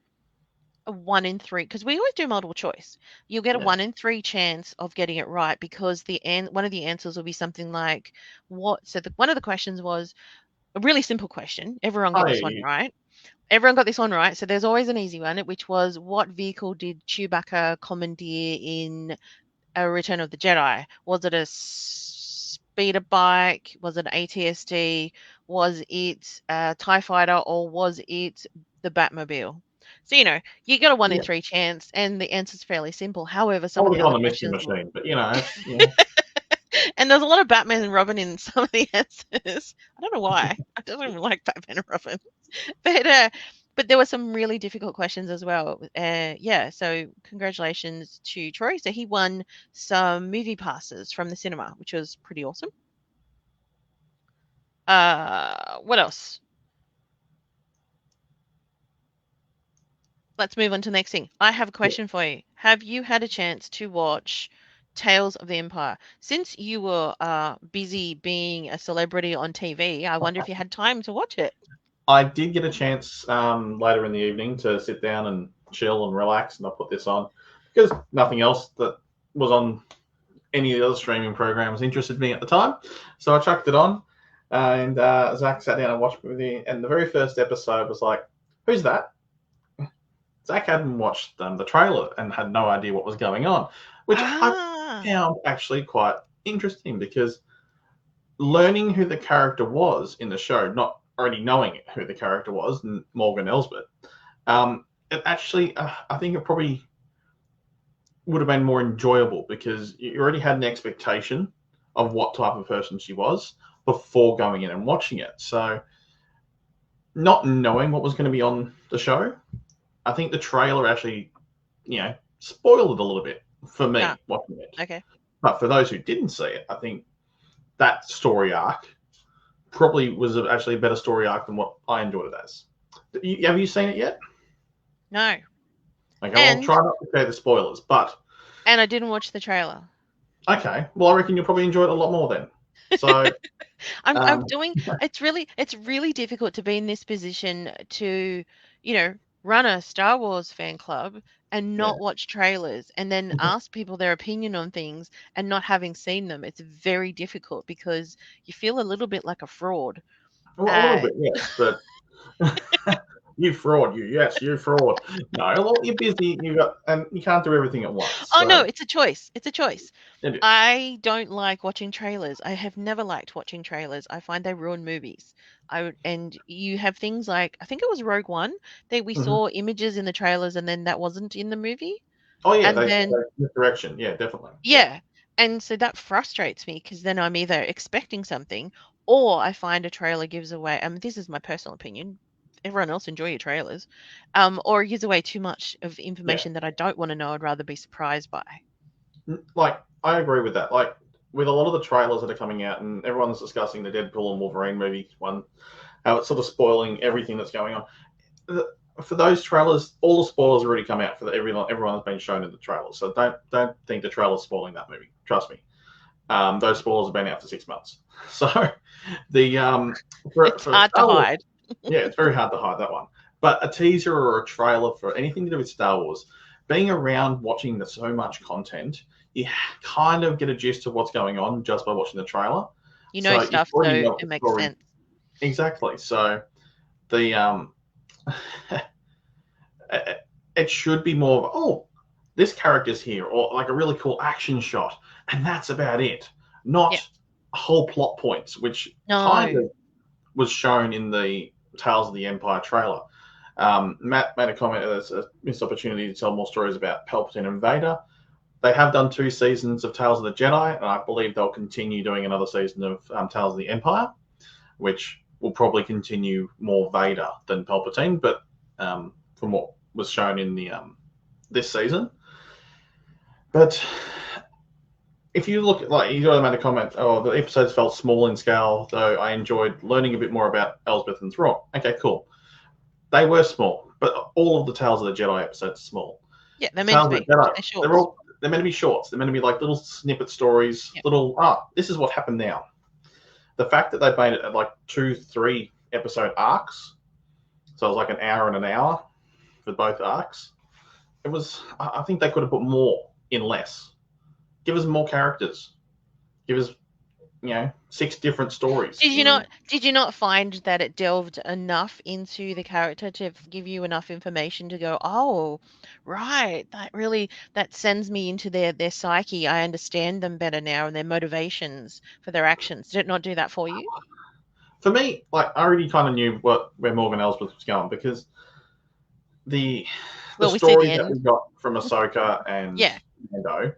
Speaker 1: a 1 in 3, because we always do multiple choice. You'll get a
Speaker 2: Yeah.
Speaker 1: 1 in 3 chance of getting it right, because one of the answers will be something like what. So one of the questions was a really simple question. Everyone got this one
Speaker 2: Hi.
Speaker 1: right. Everyone got this one right. So there's always an easy one, which was what vehicle did Chewbacca commandeer in a Return of the Jedi? Was it a speeder bike? Was it an ATSD? Was it a TIE fighter, or was it the Batmobile? So, you got a one in
Speaker 2: Yeah.
Speaker 1: three chance, and the answer's fairly simple. However,
Speaker 2: I
Speaker 1: some of
Speaker 2: would
Speaker 1: the
Speaker 2: have
Speaker 1: other
Speaker 2: gone the mystery
Speaker 1: questions
Speaker 2: machine, but it's.
Speaker 1: and there's a lot of Batman and Robin in some of the answers. I don't know why. I don't even like Batman and Robin. But but there were some really difficult questions as well. Yeah, so congratulations to Troy. So he won some movie passes from the cinema, which was pretty awesome. What else? Let's move on to the next thing. I have a question for you. Have you had a chance to watch Tales of the Empire? Since you were busy being a celebrity on TV, I wonder if you had time to watch it.
Speaker 2: I did get a chance later in the evening to sit down and chill and relax, and I put this on because nothing else that was on any of the other streaming programs interested me at the time. So I chucked it on, and Zach sat down and watched it with me. And the very first episode was like, "Who's that?" Zach hadn't watched the trailer and had no idea what was going on, which I
Speaker 1: Ah,
Speaker 2: found actually quite interesting because learning who the character was in the show, not already knowing who the character was, Morgan Elsbeth, it actually, I think it probably would have been more enjoyable because you already had an expectation of what type of person she was before going in and watching it. So, not knowing what was going to be on the show, I think the trailer actually, spoiled it a little bit for
Speaker 1: ah,
Speaker 2: me watching it.
Speaker 1: okay.
Speaker 2: But for those who didn't see it, I think that story arc probably was actually a better story arc than what I enjoyed it as. Have you seen it yet?
Speaker 1: No.
Speaker 2: Okay, well,
Speaker 1: And
Speaker 2: try not to say the spoilers, but
Speaker 1: I didn't watch the trailer.
Speaker 2: okay. Well, I reckon you'll probably enjoy it a lot more then. So,
Speaker 1: I'm
Speaker 2: um,
Speaker 1: doing it's really difficult to be in this position to, run a Star Wars fan club and
Speaker 2: Yeah.
Speaker 1: not watch trailers and then ask people their opinion on things and not having seen them. It's very difficult because you feel a little bit like a fraud.
Speaker 2: Well, a little
Speaker 1: Uh,
Speaker 2: bit, yes, but you fraud, you fraud. No, well, you're busy. You got, and you can't do everything at once.
Speaker 1: oh no,
Speaker 2: So
Speaker 1: it's a choice. It's a choice.
Speaker 2: it is.
Speaker 1: I don't like watching trailers. I have never liked watching trailers. I find they ruin movies. And you have things like I think it was Rogue One that we
Speaker 2: Hmm.
Speaker 1: saw images in the trailers and then that wasn't in the movie.
Speaker 2: Oh yeah,
Speaker 1: And then
Speaker 2: they misdirection. Yeah, definitely. Yeah.
Speaker 1: yeah, and so that frustrates me because then I'm either expecting something or I find a trailer gives away. This is my personal opinion. Everyone else enjoy your trailers, or it gives away too much of
Speaker 2: Yeah.
Speaker 1: information that I don't want to know. I'd rather be surprised by.
Speaker 2: Like I agree with that. Like with a lot of the trailers that are coming out, and everyone's discussing the Deadpool and Wolverine movie one, how it's sort of spoiling everything that's going on. For those trailers, all the spoilers already come out for everyone. Everyone has been shown in the trailers, so don't think the trailer's spoiling that movie. Trust me, those spoilers have been out for 6 months. So the
Speaker 1: It's
Speaker 2: for
Speaker 1: hard to
Speaker 2: Star Wars,
Speaker 1: hide.
Speaker 2: yeah, it's very hard to hide that one. But a teaser or a trailer for anything to do with Star Wars, being around watching so much content, you kind of get a gist of what's going on just by watching the trailer.
Speaker 1: You know
Speaker 2: So you
Speaker 1: stuff,
Speaker 2: already
Speaker 1: so
Speaker 2: know
Speaker 1: it
Speaker 2: the
Speaker 1: makes
Speaker 2: story
Speaker 1: sense.
Speaker 2: exactly. So the it should be more of oh, this character's here, or like a really cool action shot, and that's about it.
Speaker 1: Yeah.
Speaker 2: Not whole plot points, which kind
Speaker 1: No.
Speaker 2: of was shown in the Tales of the Empire trailer. Matt made a comment that it's a missed opportunity to tell more stories about Palpatine and Vader. They have done 2 seasons of Tales of the Jedi, and I believe they'll continue doing another season of Tales of the Empire, which will probably continue more Vader than Palpatine, but from what was shown in the this season. But if you look at, like, you got to make a comment, oh, the episodes felt small in scale, though I enjoyed learning a bit more about Elsbeth and Thrawn. Okay, cool. They were small, but all of the Tales of the Jedi episodes are small.
Speaker 1: Yeah, they're meant to
Speaker 2: Tales of the
Speaker 1: be.
Speaker 2: Jedi,
Speaker 1: They're shorts.
Speaker 2: they're meant to be shorts. They're meant to be like little snippet stories,
Speaker 1: Yeah.
Speaker 2: little this is what happened now. The fact that they made it at like 2-3 episode arcs, so it was like an hour and an hour for both arcs. It was. I think they could have put more in less. Give us more characters. Give us 6 different stories.
Speaker 1: Did you not find that it delved enough into the character to give you enough information to go, oh, right, that sends me into their psyche. I understand them better now and their motivations for their actions. Did it not do that for you?
Speaker 2: For me, like I already kind of knew where Morgan Elsbeth was going because the
Speaker 1: Well, we see the
Speaker 2: stories that
Speaker 1: end.
Speaker 2: we got from Ahsoka and
Speaker 1: Yeah.
Speaker 2: Mando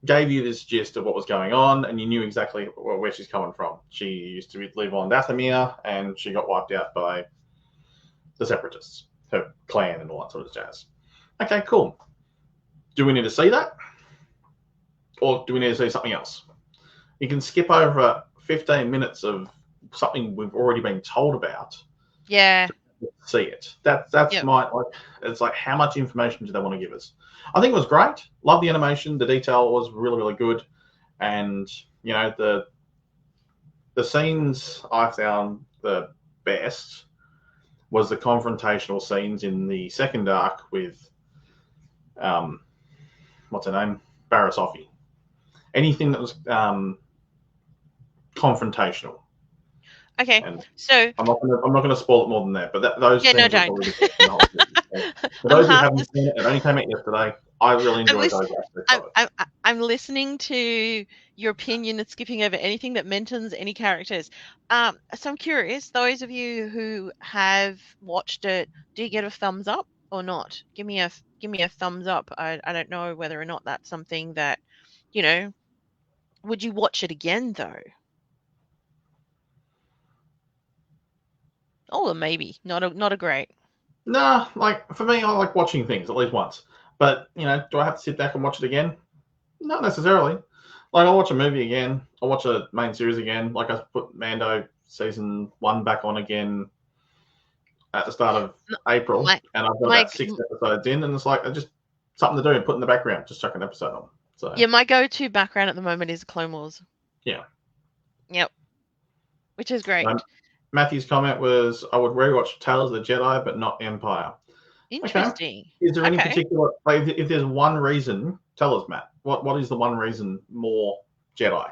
Speaker 2: gave you this gist of what was going on, and you knew exactly where she's coming from. She used to live on Dathomir, and she got wiped out by the Separatists, her clan, and all that sort of jazz. Okay, cool. Do we need to see that, or do we need to see something else? You can skip over 15 minutes of something we've already been told about.
Speaker 1: Yeah.
Speaker 2: See it. That's
Speaker 1: Yep.
Speaker 2: my like. It's like how much information do they want to give us? I think it was great. Love the animation. The detail was really good, and the scenes I found the best was the confrontational scenes in the second arc with what's her name, Barasofi. Anything that was confrontational,
Speaker 1: Okay.
Speaker 2: and
Speaker 1: So,
Speaker 2: I'm not gonna spoil it more than that. But those
Speaker 1: yeah, no,
Speaker 2: scenes were
Speaker 1: don't.
Speaker 2: probably the best in the whole series. So for
Speaker 1: I'm
Speaker 2: those who
Speaker 1: half
Speaker 2: haven't seen it, it only came out yesterday. I really
Speaker 1: I'm
Speaker 2: enjoyed those
Speaker 1: listening.
Speaker 2: aspects of it.
Speaker 1: I'm listening to your opinion and skipping over anything that mentions any characters. So I'm curious. Those of you who have watched it, do you get a thumbs up or not? Give me a thumbs up. I don't know whether or not that's something that, you know. Would you watch it again though? Oh, well, maybe not a great.
Speaker 2: Nah, like for me, I like watching things at least once. But do I have to sit back and watch it again? Not necessarily. Like I'll watch a movie again. I'll watch a main series again. Like I put Mando season 1 back on again at the start of April,
Speaker 1: Like
Speaker 2: and I've got about
Speaker 1: like
Speaker 2: 6 episodes in, and it's like just something to do, put in the background, just chuck an episode on. So
Speaker 1: yeah, my go-to background at the moment is Clone Wars.
Speaker 2: yeah.
Speaker 1: Yep, which is
Speaker 2: Um,
Speaker 1: great.
Speaker 2: Matthew's comment was, "I would rewatch Tales of the Jedi, but not Empire." Okay.
Speaker 1: Interesting.
Speaker 2: Is there any
Speaker 1: Okay.
Speaker 2: particular, like, if there's one reason, tell us, Matt. What is the one reason more Jedi?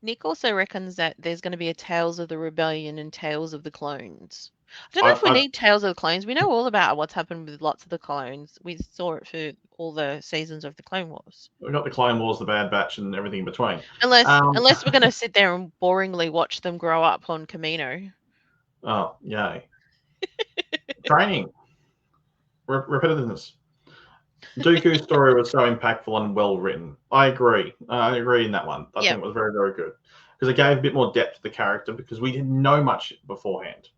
Speaker 1: Nick also reckons that there's going to be a Tales of the Rebellion and Tales of the Clones. I don't know if we
Speaker 2: I
Speaker 1: need Tales of the Clones. We know all about what's happened with lots of the clones. We saw it for all the seasons of the Clone Wars.
Speaker 2: we've got the Clone Wars, the Bad Batch, and everything in between.
Speaker 1: Unless
Speaker 2: Um,
Speaker 1: unless we're going to sit there and boringly watch them grow up on Camino.
Speaker 2: oh, yay. Training, repetitiveness. Dooku's story was so impactful and well written. I agree. I agree in that one. I think
Speaker 1: Yep.
Speaker 2: it was very, very good because it gave a bit more depth to the character because we didn't know much beforehand.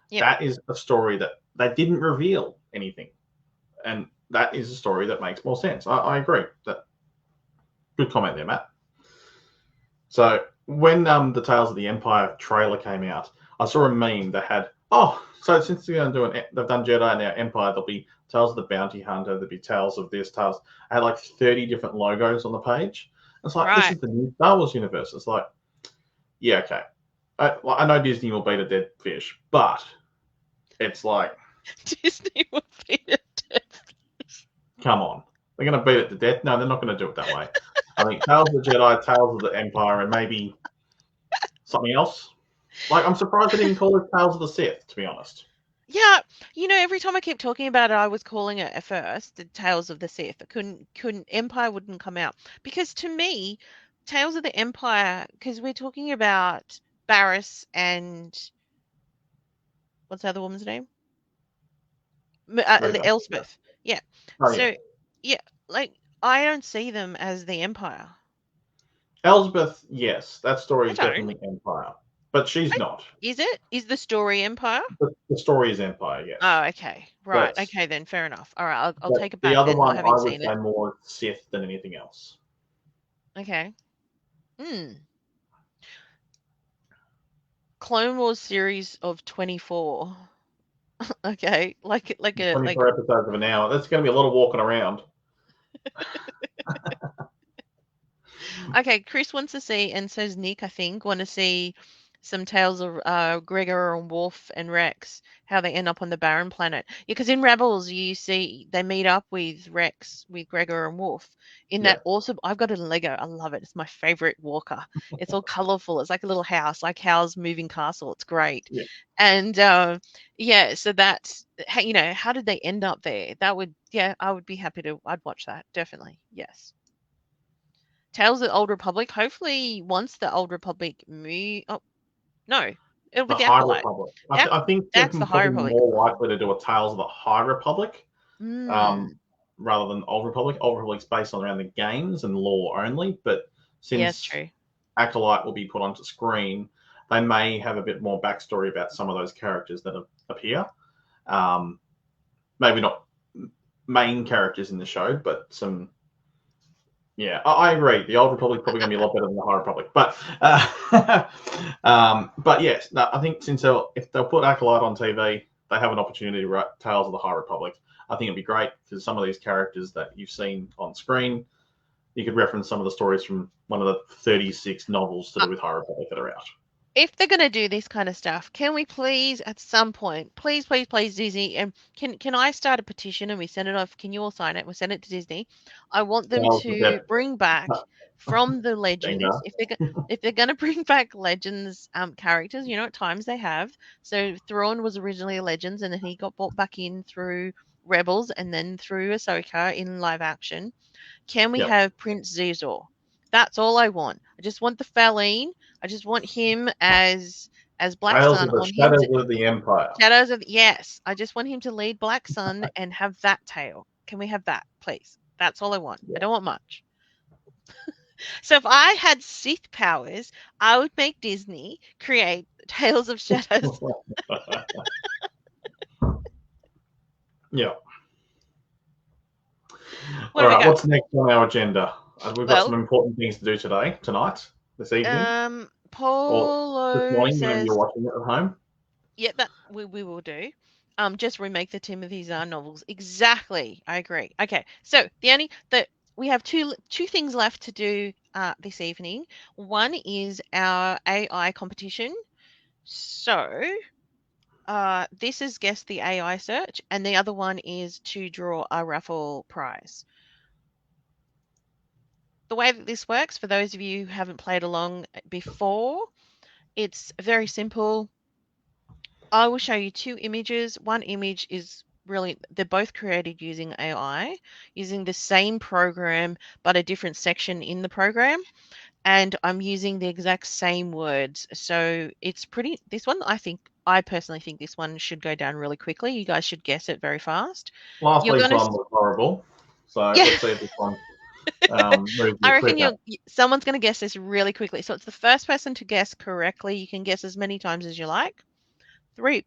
Speaker 1: Yep.
Speaker 2: That is a story that they didn't reveal anything, and that is a story that makes more sense. I agree. That good comment there, Matt. So when the Tales of the Empire trailer came out, I saw a meme that had, oh, so since they've done Jedi now Empire, there'll be Tales of the Bounty Hunter, there'll be Tales of this, Tales. I had like 30 different logos on the page. It's like, this
Speaker 1: Right.
Speaker 2: is the new Star Wars universe. It's like, yeah, okay. I know Disney will beat a dead fish, but it's like,
Speaker 1: Disney will be a
Speaker 2: come on. They're going to beat it to death? No, they're not going to do it that way. I think Tales of the Jedi, Tales of the Empire, and maybe something else. Like, I'm surprised they didn't call it Tales of the Sith, to be honest.
Speaker 1: Yeah, every time I keep talking about it, I was calling it at first the Tales of the Sith. I couldn't Empire wouldn't come out because to me, Tales of the Empire, because we're talking about Barriss and what's the other woman's name?
Speaker 2: Rita.
Speaker 1: Elspeth. Yeah.
Speaker 2: Oh, yeah.
Speaker 1: So yeah, like I don't see them as the Empire.
Speaker 2: Elsbeth, yes, that story
Speaker 1: I
Speaker 2: is
Speaker 1: don't.
Speaker 2: definitely Empire. But she's
Speaker 1: I,
Speaker 2: not.
Speaker 1: is it? Is the story Empire?
Speaker 2: The story is Empire, yes.
Speaker 1: Oh, okay. Right.
Speaker 2: But
Speaker 1: Okay, then fair enough. All right, I'll
Speaker 2: but
Speaker 1: take it
Speaker 2: the
Speaker 1: back
Speaker 2: other
Speaker 1: then, not
Speaker 2: one,
Speaker 1: having
Speaker 2: I would
Speaker 1: seen
Speaker 2: say
Speaker 1: it.
Speaker 2: more Sith than anything else.
Speaker 1: Okay. Hmm. Clone Wars series of 24. Okay, like a
Speaker 2: 24 episodes of an hour. That's going to be a lot of walking around.
Speaker 1: okay. Chris wants to see, and says Nick, I think, want to see some tales of Gregor and Worf and Rex, how they end up on the barren planet. Yeah, because in Rebels you see they meet up with Rex, with Gregor and Worf in
Speaker 2: Yeah,
Speaker 1: that awesome. I've got it in Lego. I love it. It's my favorite walker. It's all colorful. It's like a little house, like Hal's moving castle. It's great.
Speaker 2: yeah.
Speaker 1: And yeah, so that's how did they end up there? That would yeah, I would be happy to. I'd watch that definitely. Yes. Tales of the Old Republic. Hopefully, once the Old Republic move. Oh no, it'll be
Speaker 2: The
Speaker 1: the
Speaker 2: High
Speaker 1: Acolyte.
Speaker 2: Republic.
Speaker 1: Yep,
Speaker 2: I think they're
Speaker 1: that's the High
Speaker 2: probably
Speaker 1: Republic.
Speaker 2: more likely to do a Tales of the High Republic
Speaker 1: Mm,
Speaker 2: um, rather than Old Republic. Old Republic's based on around the games and lore only, but
Speaker 1: yeah, it's
Speaker 2: since
Speaker 1: true.
Speaker 2: Acolyte will be put onto screen, they may have a bit more backstory about some of those characters that appear. Maybe not main characters in the show, but some. Yeah, I agree. The Old Republic probably going to be a lot better than the High Republic, but yes, no, I think if they'll put Acolyte on TV, they have an opportunity to write Tales of the High Republic. I think it'd be great because some of these characters that you've seen on screen, you could reference some of the stories from one of the 36 novels to do with High Republic that are out.
Speaker 1: If they're going to do this kind of stuff, can we please, at some point, please, please, please, Disney, and can I start a petition and we send it off? Can you all sign it? We send it to Disney. I want them
Speaker 2: Tales of
Speaker 1: to
Speaker 2: Deb
Speaker 1: bring back from the
Speaker 2: Jenga.
Speaker 1: legends. If they're going to bring back legends characters, at times they have. So Thrawn was originally a legends, and then he got brought back in through Rebels and then through Ahsoka in live action. Can we
Speaker 2: Yep.
Speaker 1: have Prince Zuzor? That's all I want. I just want the Faline. I just want him as Black
Speaker 2: Tales
Speaker 1: Sun.
Speaker 2: of
Speaker 1: I
Speaker 2: the
Speaker 1: want him
Speaker 2: Shadows
Speaker 1: to
Speaker 2: of the Empire.
Speaker 1: Shadows of yes. I just want him to lead Black Sun and have that tail. Can we have that, please? That's all I want. I
Speaker 2: Yeah.
Speaker 1: don't want much. So if I had Sith powers, I would make Disney create Tales of Shadows.
Speaker 2: Yeah.
Speaker 1: What
Speaker 2: All
Speaker 1: do we
Speaker 2: right.
Speaker 1: got?
Speaker 2: What's next on our agenda? We've got some
Speaker 1: Well,
Speaker 2: important things to do tonight, this evening, or this
Speaker 1: Polo
Speaker 2: morning, whenever you're
Speaker 1: says
Speaker 2: watching it at home.
Speaker 1: yeah, that we will do. Just remake the Timothy Zahn novels. Exactly. I agree. Okay. So we have two things left to do this evening. One is our AI competition. So This is Guess the AI search, and the other one is to draw a raffle prize. The way that this works, for those of you who haven't played along before, it's very simple. I will show you two images. One image is really, they're both created using AI, using the same program, but a different section in the program. And I'm using the exact same words. So it's pretty, this one, I personally think this one should go down really quickly. You guys should guess it very fast.
Speaker 2: Last
Speaker 1: You're
Speaker 2: week's
Speaker 1: going to,
Speaker 2: one was horrible. So
Speaker 1: yeah,
Speaker 2: let's see if this one moves a
Speaker 1: I
Speaker 2: bit
Speaker 1: reckon
Speaker 2: quicker.
Speaker 1: someone's going to guess this really quickly. So it's the first person to guess correctly. You can guess as many times as you like. Three,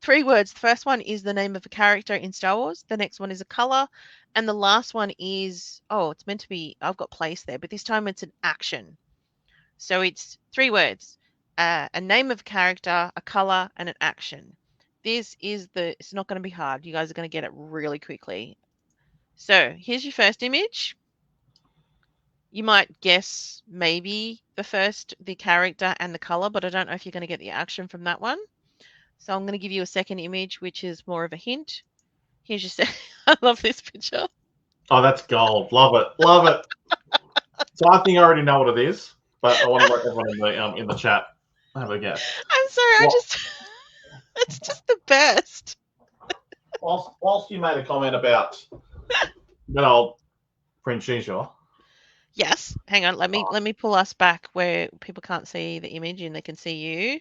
Speaker 1: three words. The first one is the name of a character in Star Wars. The next one is a color. And the last one is, oh, it's meant to be, I've got place there, but this time it's an action. So it's three words, a name of a character, a color, and an action. It's not going to be hard. You guys are going to get it really quickly. So here's your first image. You might guess maybe the character and the color, but I don't know if you're going to get the action from that one. So I'm going to give you a second image, which is more of a hint. Here's your second. I love this picture.
Speaker 2: Oh, that's gold. Love it. Love it. So I think I already know what it is, but I want to let everyone in the chat have a guess.
Speaker 1: I'm sorry, it's just the best.
Speaker 2: Whilst you made a comment about good old Prince Shisha.
Speaker 1: Yes, hang on. Let me pull us back where people can't see the image and they can see you.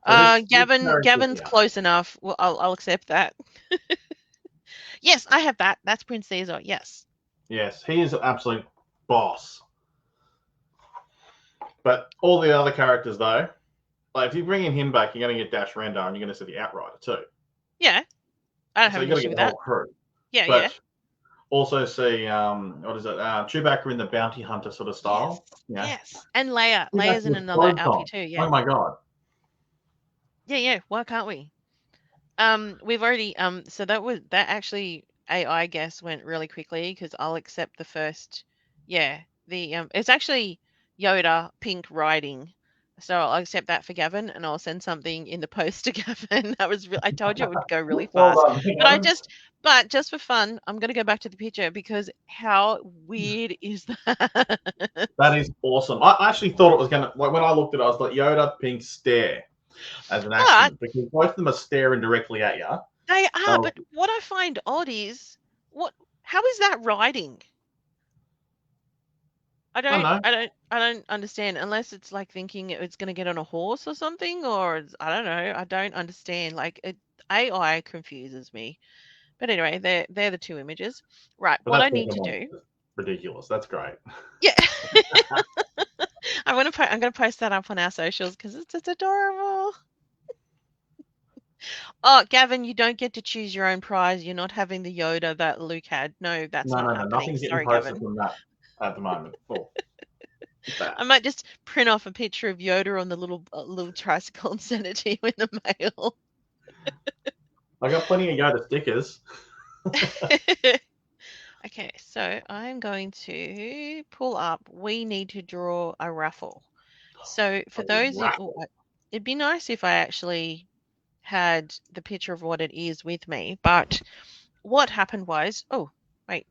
Speaker 2: So this character
Speaker 1: Gavin's
Speaker 2: here.
Speaker 1: close enough. Well, I'll accept that. Yes, I have that. That's Prince Caesar. Yes.
Speaker 2: Yes, he is an absolute boss. But all the other characters, though, like if you bring in him back, you're going to get Dash Rendar and you're going to see the Outrider too.
Speaker 1: Yeah, I don't
Speaker 2: So
Speaker 1: have
Speaker 2: you're
Speaker 1: an
Speaker 2: going to
Speaker 1: issue
Speaker 2: get
Speaker 1: with
Speaker 2: the
Speaker 1: that.
Speaker 2: whole crew.
Speaker 1: Yeah,
Speaker 2: But
Speaker 1: yeah.
Speaker 2: also see, what is it? Chewbacca in the bounty hunter sort of
Speaker 1: Yes,
Speaker 2: style. Yeah.
Speaker 1: yes. And Leia.
Speaker 2: Chewbacca
Speaker 1: Leia's in
Speaker 2: with
Speaker 1: another
Speaker 2: clothes
Speaker 1: outfit
Speaker 2: on.
Speaker 1: too. Yeah.
Speaker 2: Oh my god.
Speaker 1: Yeah, yeah. Why can't we? We've already so that actually AI guess went really quickly because I'll accept the first. Yeah, the it's actually Yoda pink riding, so I'll accept that for Gavin, and I'll send something in the post to Gavin. I told you it would go really
Speaker 2: Well
Speaker 1: fast,
Speaker 2: done,
Speaker 1: but
Speaker 2: Gavin.
Speaker 1: but just for fun, I'm gonna go back to the picture because how weird is that?
Speaker 2: That is awesome. I actually thought it was going to, when I looked at it, I was like, Yoda pink stare as an
Speaker 1: But
Speaker 2: action because both of them are staring directly at you.
Speaker 1: they are.
Speaker 2: So
Speaker 1: But what I find odd is what? How is that riding?
Speaker 2: I don't know.
Speaker 1: I don't understand unless it's like thinking it's going to get on a horse or something, or I don't know. I don't understand. AI confuses me. But anyway, they're the two images. Right.
Speaker 2: But
Speaker 1: What
Speaker 2: that's
Speaker 1: I need to
Speaker 2: Pokemon.
Speaker 1: do.
Speaker 2: Ridiculous. That's great.
Speaker 1: Yeah. I'm gonna post that up on our socials because it's adorable. Oh, Gavin, you don't get to choose your own prize. You're not having the Yoda that Luke had. No, that's
Speaker 2: No,
Speaker 1: not
Speaker 2: no, no.
Speaker 1: happening.
Speaker 2: Nothing's getting
Speaker 1: Sorry,
Speaker 2: posted
Speaker 1: Gavin.
Speaker 2: from that at the moment. Oh,
Speaker 1: I
Speaker 2: that.
Speaker 1: might just print off a picture of Yoda on the little tricycle and send it to you in the mail.
Speaker 2: I got plenty of Yoda stickers.
Speaker 1: Okay, so I'm going to pull up. We need to draw a raffle. So for those, it'd be nice if I actually had the picture of what it is with me. But what happened was, oh, wait,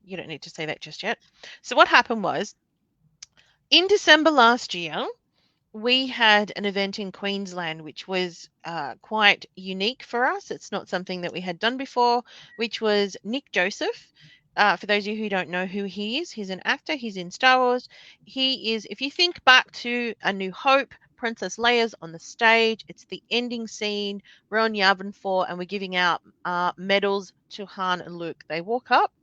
Speaker 1: you don't need to say that just yet. So what happened was, in December last year, we had an event in Queensland which was quite unique for us. It's not something that we had done before, which was Nick Joseph. For those of you who don't know who he is, he's an actor. He's in Star Wars. He is, if you think back to A New Hope, Princess Leia's on the stage. It's the ending scene. We're on Yavin 4 and we're giving out medals to Han and Luke. They walk up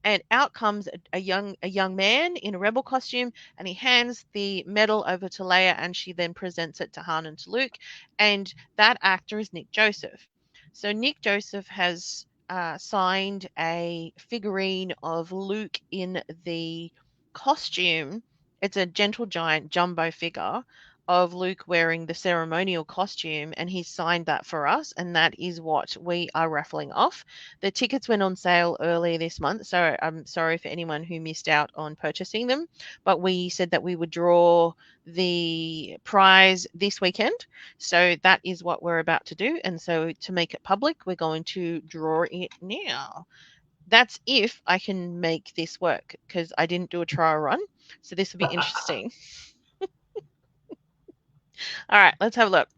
Speaker 1: and out comes a young man in a rebel costume, and he hands the medal over to Leia, and she then presents it to Han and to Luke, and that actor is Nick Joseph. So Nick Joseph has signed a figurine of Luke in the costume. It's a gentle giant jumbo figure of Luke wearing the ceremonial costume, and he signed that for us, and that is what we are raffling off. The tickets went on sale earlier this month, so I'm sorry for anyone who missed out on purchasing them, but we said that we would draw the prize this weekend. So that is what we're about to do. And so to make it public, we're going to draw it now. That's if I can make this work, because I didn't do a trial run. So this will be interesting. All right, let's have a look.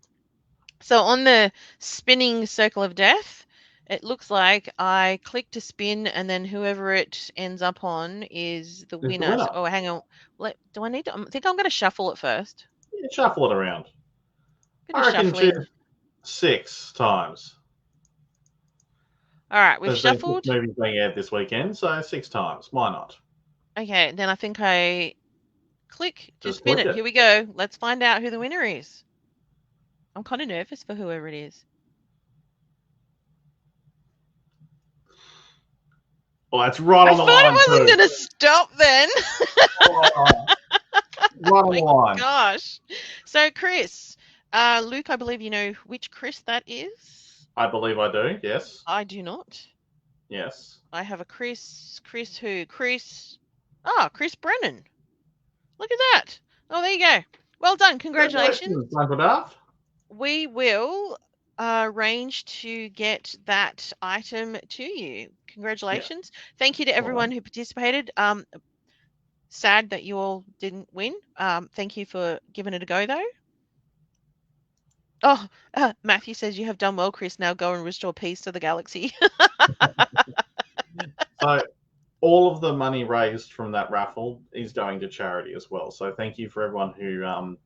Speaker 1: So on the spinning circle of death, it looks like I click to spin, and then whoever it ends up on is the
Speaker 2: Is the
Speaker 1: winner.
Speaker 2: winner.
Speaker 1: Oh, hang on. Do I need to? I think I'm going to shuffle it first.
Speaker 2: Yeah, shuffle it around.
Speaker 1: Bit of
Speaker 2: I reckon choose
Speaker 1: shuffling.
Speaker 2: 6 times.
Speaker 1: All right, we've
Speaker 2: There's been 6
Speaker 1: shuffled.
Speaker 2: movies being aired this weekend, so 6 times. Why not?
Speaker 1: Okay, then I think I click to
Speaker 2: Just
Speaker 1: spin
Speaker 2: click
Speaker 1: it.
Speaker 2: it.
Speaker 1: Here we go. Let's find out who the winner is. I'm kind of nervous for whoever it is.
Speaker 2: Well, that's right
Speaker 1: I
Speaker 2: on the
Speaker 1: thought it
Speaker 2: line
Speaker 1: wasn't
Speaker 2: too.
Speaker 1: going to stop then.
Speaker 2: Oh, right on
Speaker 1: My
Speaker 2: the line.
Speaker 1: gosh. So, Chris, Luke, I believe you know which Chris that is.
Speaker 2: I believe I do. Yes.
Speaker 1: I do not.
Speaker 2: Yes.
Speaker 1: I have a Chris. Chris who? Chris. Ah, Chris Brennan. Look at that. Oh, there you go. Well done. Congratulations.
Speaker 2: Congratulations, Uncle Duff.
Speaker 1: We will arrange to get that item to you.
Speaker 2: Yeah.
Speaker 1: Congratulations. Thank you to
Speaker 2: Well
Speaker 1: everyone
Speaker 2: done.
Speaker 1: who participated. Sad that you all didn't win. Thank you for giving it a go, though. Oh, Matthew says you have done well, Chris. Now go and restore peace to the galaxy.
Speaker 2: So all of the money raised from that raffle is going to charity as well. So thank you for everyone who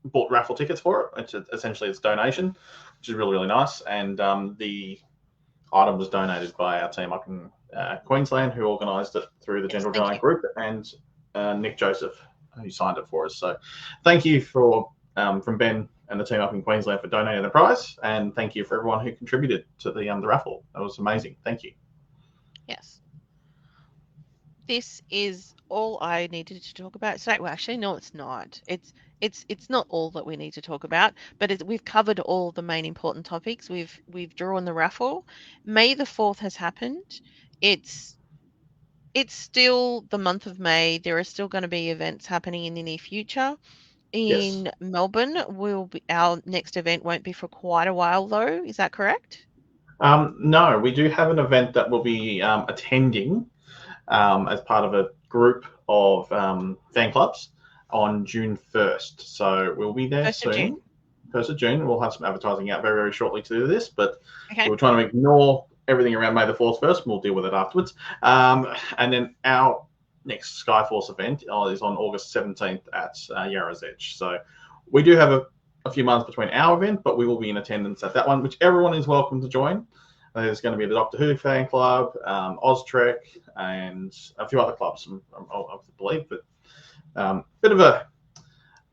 Speaker 2: bought raffle tickets for it. Essentially it's donation, which is really, really nice. And the item was donated by our team up in Queensland, who organised it through the
Speaker 1: Yes,
Speaker 2: General
Speaker 1: thank
Speaker 2: Giant
Speaker 1: you.
Speaker 2: Group, and Nick Joseph, who signed it for us. So thank you for from Ben and the team up in Queensland for donating the prize, and thank you for everyone who contributed to the raffle. That was amazing. Thank you.
Speaker 1: Yes. This is all I needed to talk about today. Well, actually, no, it's not. It's not all that we need to talk about, but we've covered all the main important topics. We've drawn the raffle. May the 4th has happened. It's still the month of May. There are still going to be events happening in the near future.
Speaker 2: Yes.
Speaker 1: In Melbourne, our next event won't be for quite a while, though. Is that correct?
Speaker 2: No, we do have an event that we'll be attending as part of a group of fan clubs on June 1st. So we'll be there
Speaker 1: 1st of June.
Speaker 2: soon. 1st of June. We'll have some advertising out very, very shortly to do this, but
Speaker 1: Okay.
Speaker 2: we're trying to ignore everything around May the 4th first, and we'll deal with it afterwards. And then our next Skyforce event is on August 17th at Yarra's Edge. So we do have a few months between our event, but we will be in attendance at that one, which everyone is welcome to join. There's going to be the Doctor Who fan club, Oztrek, and a few other clubs, I believe. But bit of a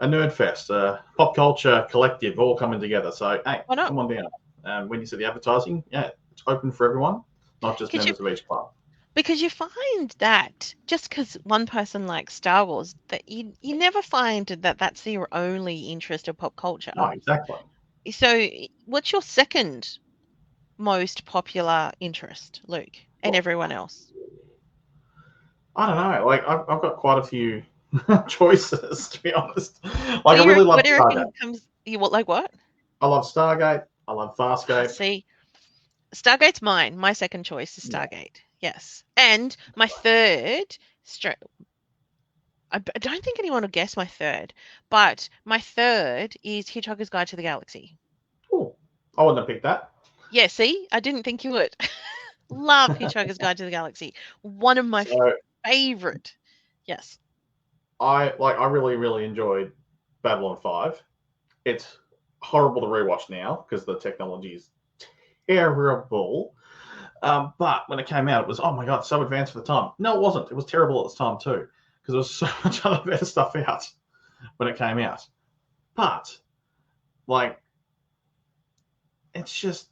Speaker 2: nerd fest, pop culture collective, all coming together. So hey, come on down. When you see the advertising, yeah, it's open for everyone, not just members of each club.
Speaker 1: Because you find that just because one person likes Star Wars, that you never find that that's your only interest of pop culture.
Speaker 2: No, exactly.
Speaker 1: So, what's your second most popular interest, Luke, and everyone else?
Speaker 2: I don't know. Like I've got quite a few choices, to be honest. Like I really love Stargate.
Speaker 1: Like what?
Speaker 2: I love Stargate. I love Farscape.
Speaker 1: See, Stargate's mine. My second choice is Stargate. Yes, and my third. I don't think anyone will guess my third, but my third is Hitchhiker's Guide to the Galaxy.
Speaker 2: Cool. I wouldn't have picked that.
Speaker 1: Yeah, see, I didn't think you would. Love Hitchhiker's Guide to the Galaxy. One of my favorite. Yes.
Speaker 2: I really, really enjoyed Babylon 5. It's horrible to rewatch now because the technology is terrible. But when it came out, it was, oh my God, so advanced for the time. No, it wasn't. It was terrible at the time too because there was so much other better stuff out when it came out. But, like, it's just,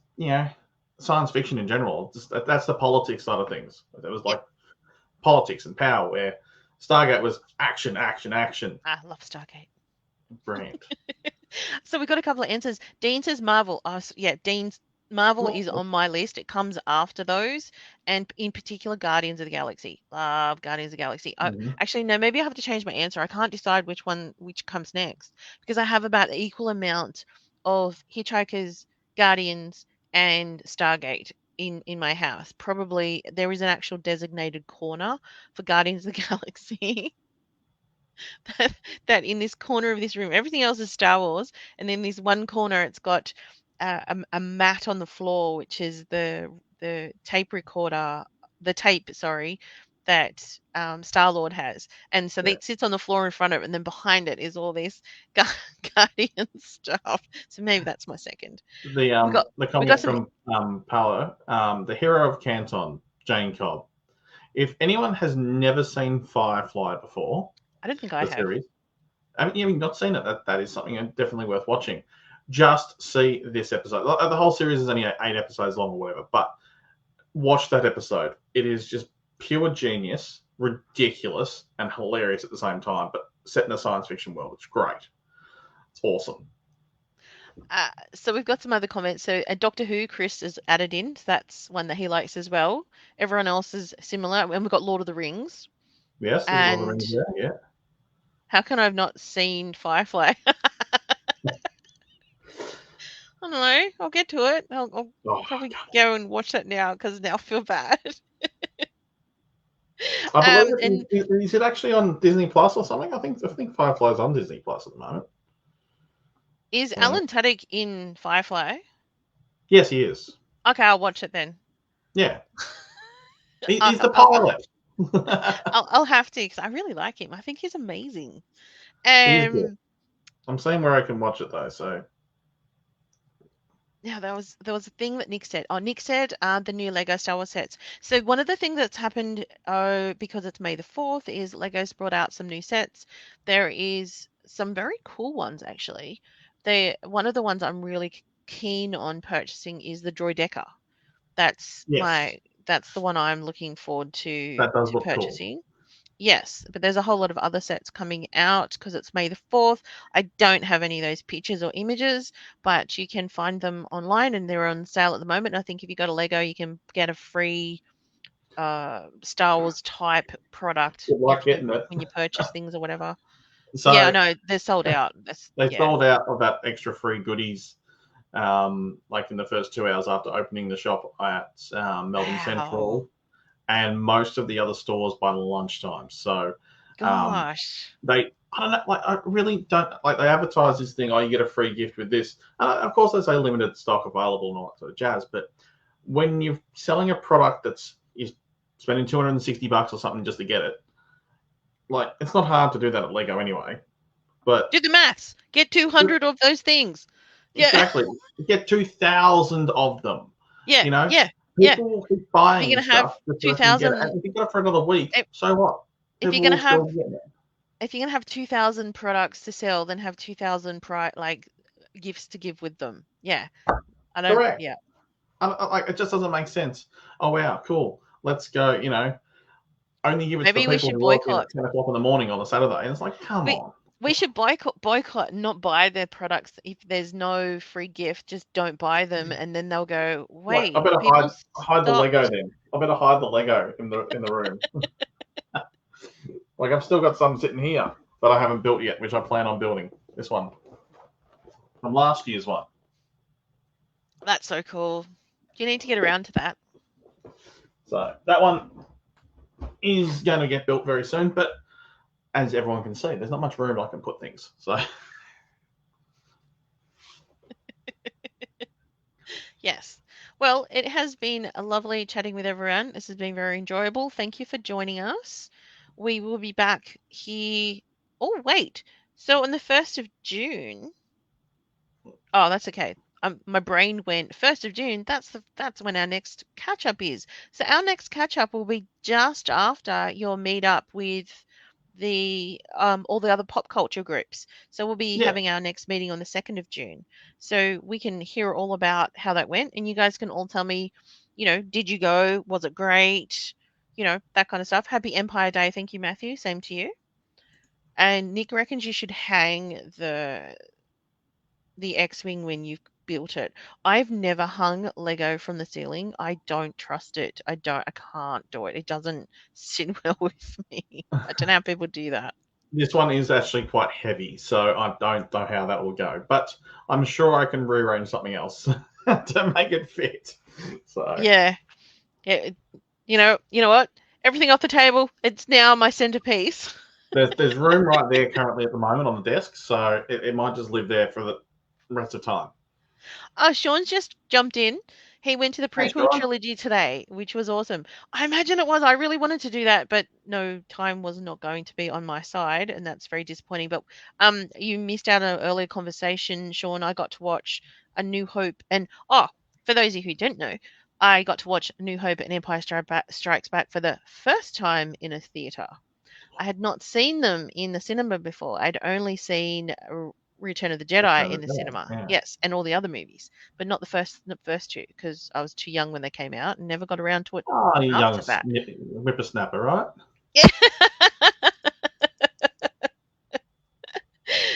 Speaker 2: science fiction in general. That's the politics side of things. It was like politics and power, where Stargate was action, action, action.
Speaker 1: I love Stargate.
Speaker 2: Brilliant.
Speaker 1: So we got a couple of answers. Dean says Marvel. Oh, yeah, Dean's Marvel is
Speaker 2: Well,
Speaker 1: on my list. It comes after those, and in particular, Guardians of the Galaxy. Love Guardians of the Galaxy. Oh,
Speaker 2: mhm.
Speaker 1: actually, no, maybe I have to change my answer. I can't decide which comes next because I have about equal amount of Hitchhikers, Guardians, and Stargate in my house. Probably there is an actual designated corner for Guardians of the Galaxy. that, that in this corner of this room, everything else is Star Wars, and then this one corner, it's got a mat on the floor, which is the tape recorder, the tape, sorry, that Star Lord has, and so
Speaker 2: Yeah.
Speaker 1: it sits on the floor in front of it, and then behind it is all this Guardian stuff. So maybe that's my second. We got
Speaker 2: The
Speaker 1: we got
Speaker 2: comment
Speaker 1: some.
Speaker 2: from Paolo, the hero of Canton, Jane Cobb. If anyone has never seen Firefly before,
Speaker 1: I don't think I
Speaker 2: the
Speaker 1: have.
Speaker 2: series, haven't you not seen it? That is something definitely worth watching. Just see this episode. The whole series is only 8 episodes long or whatever, but watch that episode. It is just pure genius, ridiculous, and hilarious at the same time, but set in a science fiction world. It's great. It's awesome.
Speaker 1: So we've got some other comments. So Doctor Who, Chris is added in. So that's one that he likes as well. Everyone else is similar. And we've got Lord of the Rings.
Speaker 2: Yes, there's a lot of
Speaker 1: And
Speaker 2: rings there. Yeah.
Speaker 1: how can I have not seen Firefly? I don't know. I'll get to it. I'll
Speaker 2: Oh,
Speaker 1: probably go and watch that now because now I feel bad.
Speaker 2: I believe
Speaker 1: And
Speaker 2: is it actually on Disney Plus or something? I think Firefly's on Disney Plus at the moment.
Speaker 1: is
Speaker 2: So,
Speaker 1: Alan Tudyk in Firefly?
Speaker 2: yes, he is.
Speaker 1: Okay, I'll watch it then.
Speaker 2: Yeah,
Speaker 1: I'll
Speaker 2: he's the
Speaker 1: I'll, I'll,
Speaker 2: pilot.
Speaker 1: I'll have to because I really like him. I think he's amazing.
Speaker 2: He is good.
Speaker 1: Um,
Speaker 2: I'm seeing where I can watch it though. So
Speaker 1: Yeah, there was a thing that Nick said. Oh, Nick said the new Lego Star Wars sets. So one of the things that's happened, because it's May the 4th, is Lego's brought out some new sets. There is some very cool ones actually. One of the ones I'm really keen on purchasing is the Droideka. That's
Speaker 2: yes,
Speaker 1: my that's the one I'm looking forward to
Speaker 2: that does
Speaker 1: to
Speaker 2: look cool.
Speaker 1: purchasing. Yes, but there's a whole lot of other sets coming out because it's May the 4th. I don't have any of those pictures or images, but you can find them online and they're on sale at the moment. I think if you go to Lego, you can get a free Star Wars type product
Speaker 2: Good luck getting it.
Speaker 1: when you purchase things or whatever. Yeah, I
Speaker 2: So
Speaker 1: know they're sold out. That's
Speaker 2: they
Speaker 1: yeah.
Speaker 2: sold out of that extra free goodies, like in the first 2 hours after opening the shop at Melbourne
Speaker 1: Wow.
Speaker 2: Central, and most of the other stores by lunchtime. So um,
Speaker 1: Gosh.
Speaker 2: I don't know, like I really don't like they advertise this thing. Oh, you get a free gift with this. Of course, they say limited stock available and all that sort of jazz. But when you're selling a product that's is spending $260 or something just to get it, like it's not hard to do that at Lego anyway. But
Speaker 1: Do the maths. Get 200 of those things. Yeah.
Speaker 2: exactly, you get 2,000 of them.
Speaker 1: Yeah.
Speaker 2: You know,
Speaker 1: Yeah. Yeah.
Speaker 2: people keep
Speaker 1: If you're
Speaker 2: buying
Speaker 1: going to have
Speaker 2: stuff just so they can get it.
Speaker 1: 2000
Speaker 2: And if you got it for another week,
Speaker 1: if,
Speaker 2: so what?
Speaker 1: if you're
Speaker 2: People
Speaker 1: going to
Speaker 2: will
Speaker 1: have
Speaker 2: still get it.
Speaker 1: if you're gonna have 2,000 products to sell, then have 2,000 like gifts to give with them. Yeah, I don't.
Speaker 2: Correct.
Speaker 1: Yeah,
Speaker 2: Like it just doesn't make sense. Oh wow, cool. Let's go. Only give it to the
Speaker 1: maybe we
Speaker 2: people
Speaker 1: should
Speaker 2: who work in
Speaker 1: boycott.
Speaker 2: at 10 o'clock in the morning on a Saturday. And it's like, come
Speaker 1: We
Speaker 2: on.
Speaker 1: we should boycott, and not buy their products if there's no free gift. Just don't buy them, and then they'll go.
Speaker 2: Like I
Speaker 1: Wait,
Speaker 2: better
Speaker 1: people
Speaker 2: hide the Lego
Speaker 1: stopped.
Speaker 2: then. I better hide the Lego in the room. Like I've still got some sitting here that I haven't built yet, which I plan on building. This one from last year's one.
Speaker 1: That's so cool. You need to get around to that.
Speaker 2: So that one is going to get built very soon. But as everyone can see, there's not much room I can put things. So
Speaker 1: Yes. Well, it has been a lovely chatting with everyone. This has been very enjoyable. Thank you for joining us. We will be back here. Oh, wait. So on the 1st of June. Oh, that's okay. My brain went 1st of June. That's when our next catch up is. So our next catch up will be just after your meet up with the all the other pop culture groups. So we'll be
Speaker 2: yeah,
Speaker 1: having our next meeting on the 2nd of June. So we can hear all about how that went, and you guys can all tell me, did you go? Was it great? That kind of stuff. Happy Empire Day. Thank you, Matthew. Same to you. And Nick reckons you should hang the X-wing when you've built it. I've never hung Lego from the ceiling. I don't trust it. I can't do it. It doesn't sit well with me. I don't know how people do that.
Speaker 2: This one is actually quite heavy, so I don't know how that will go. But I'm sure I can rearrange something else to make it fit. So
Speaker 1: Yeah. Yeah. You know what? Everything off the table. It's now my centerpiece.
Speaker 2: there's room right there currently at the moment on the desk, so it might just live there for the rest of time.
Speaker 1: Sean's just jumped in. He went to the
Speaker 2: Thanks,
Speaker 1: prequel
Speaker 2: Sean.
Speaker 1: trilogy today, which was awesome. I imagine it was. I really wanted to do that, but no, time was not going to be on my side, and that's very disappointing. But you missed out on an earlier conversation, Sean. I got to watch A New Hope, and for those of you who don't know, I got to watch A New Hope and Empire Strikes Back for the first time in a theater. I had not seen them in the cinema before. I'd only seen Return of the Jedi in the cinema.
Speaker 2: Yeah.
Speaker 1: Yes, and all the other movies, but not the first two because I was too young when they came out and never got around to it
Speaker 2: Oh, you young
Speaker 1: after that.
Speaker 2: whippersnapper, right?
Speaker 1: Yeah.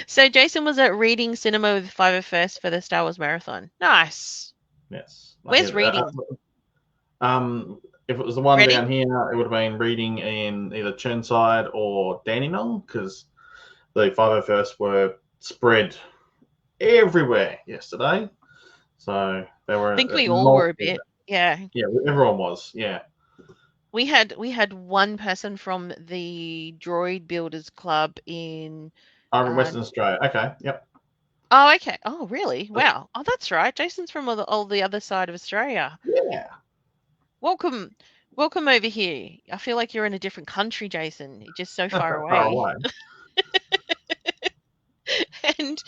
Speaker 1: So Jason was at Reading Cinema with Five First for the Star Wars marathon. Nice.
Speaker 2: Yes.
Speaker 1: Where's Reading?
Speaker 2: If it was the one
Speaker 1: Reading?
Speaker 2: down here, it would have been reading in either Churnside or Dandenong because the 501st were spread everywhere yesterday. So there
Speaker 1: I
Speaker 2: were
Speaker 1: think we all were a
Speaker 2: multiple.
Speaker 1: bit. Yeah.
Speaker 2: Yeah, everyone was. Yeah.
Speaker 1: We had one person from the Droid Builders Club in
Speaker 2: Over in
Speaker 1: uh,
Speaker 2: Western Australia. Okay. Yep.
Speaker 1: Oh, okay. Oh, really? Wow. Oh, that's right. Jason's from all the other side of Australia.
Speaker 2: Yeah.
Speaker 1: Welcome, welcome over here. I feel like you're in a different country, Jason. You're just so far
Speaker 2: Far
Speaker 1: away.
Speaker 2: away.
Speaker 1: And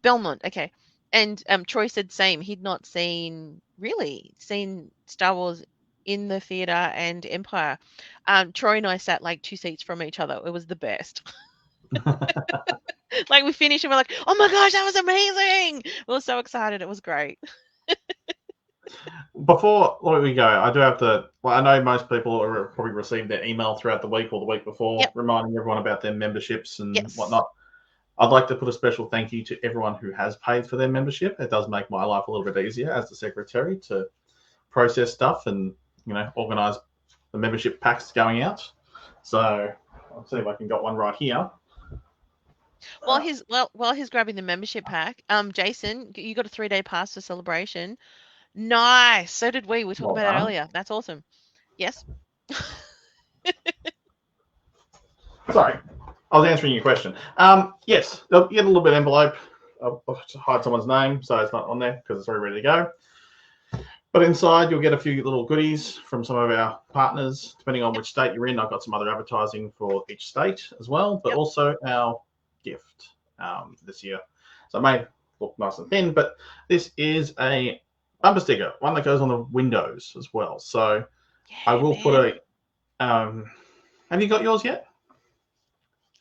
Speaker 1: Belmont, okay. And Troy said same. He'd not seen Star Wars in the theater and Empire. Troy and I sat like 2 seats from each other. It was the best. Like we finished and we're like, oh my gosh, that was amazing. We were so excited. It was great.
Speaker 2: Before we go, I do have to. Well, I know most people have probably received their email throughout the week or the week before,
Speaker 1: Yep.
Speaker 2: reminding everyone about their memberships and
Speaker 1: Yes.
Speaker 2: whatnot. I'd like to put a special thank you to everyone who has paid for their membership. It does make my life a little bit easier as the secretary to process stuff and organise the membership packs going out. So I'll see if I can get one right here.
Speaker 1: While he's grabbing the membership pack, Jason, you got a 3-day pass for celebration. Nice. So did we. We talked
Speaker 2: Well
Speaker 1: about that
Speaker 2: done.
Speaker 1: earlier. That's awesome. Yes.
Speaker 2: Sorry, I was answering your question. Yes, they'll get a little bit of envelope. I'll hide someone's name so it's not on there because it's already ready to go. But inside, you'll get a few little goodies from some of our partners, depending on
Speaker 1: Yep.
Speaker 2: which state you're in. I've got some other advertising for each state as well, but
Speaker 1: Yep.
Speaker 2: also our gift this year. So it may look nice and thin, but this is a bumper sticker, one that goes on the windows as well. So I
Speaker 1: Yeah,
Speaker 2: will put
Speaker 1: man.
Speaker 2: a. Have you got yours yet?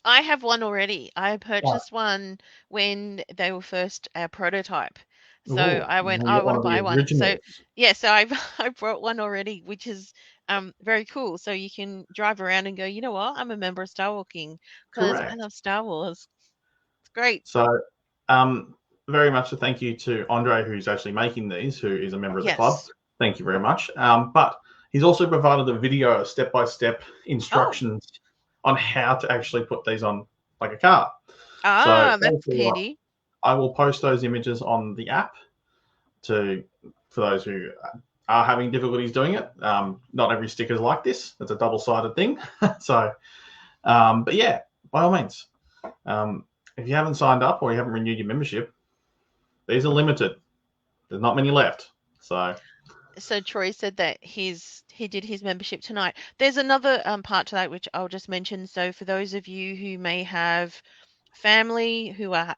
Speaker 1: I have one already. I
Speaker 2: Right.
Speaker 1: purchased one when they were first a prototype. So
Speaker 2: Oh,
Speaker 1: I went,
Speaker 2: you
Speaker 1: I
Speaker 2: got
Speaker 1: want
Speaker 2: one
Speaker 1: to
Speaker 2: of the
Speaker 1: buy one. So
Speaker 2: originals.
Speaker 1: yeah, so I've I brought one already, which is very cool. So you can drive around and go, you know what? I'm a member of Star Walking because I
Speaker 2: Correct.
Speaker 1: love Star Wars. It's great.
Speaker 2: So, um, very much a thank you to Andre, who's actually making these, who is a member of the club.
Speaker 1: Yes.
Speaker 2: Thank you very much. But he's also provided a video, step-by-step
Speaker 1: Oh,
Speaker 2: instructions on how to actually put these on like a car. So,
Speaker 1: that's handy.
Speaker 2: I will post those images on the app to for those who are having difficulties doing it. Not every sticker is like this. It's a double-sided thing. So, but yeah, by all means. If you haven't signed up or you haven't renewed your membership, these are limited. There's not many left. So
Speaker 1: So Troy said that he did his membership tonight. There's another part to that which I'll just mention. So for those of you who may have family who are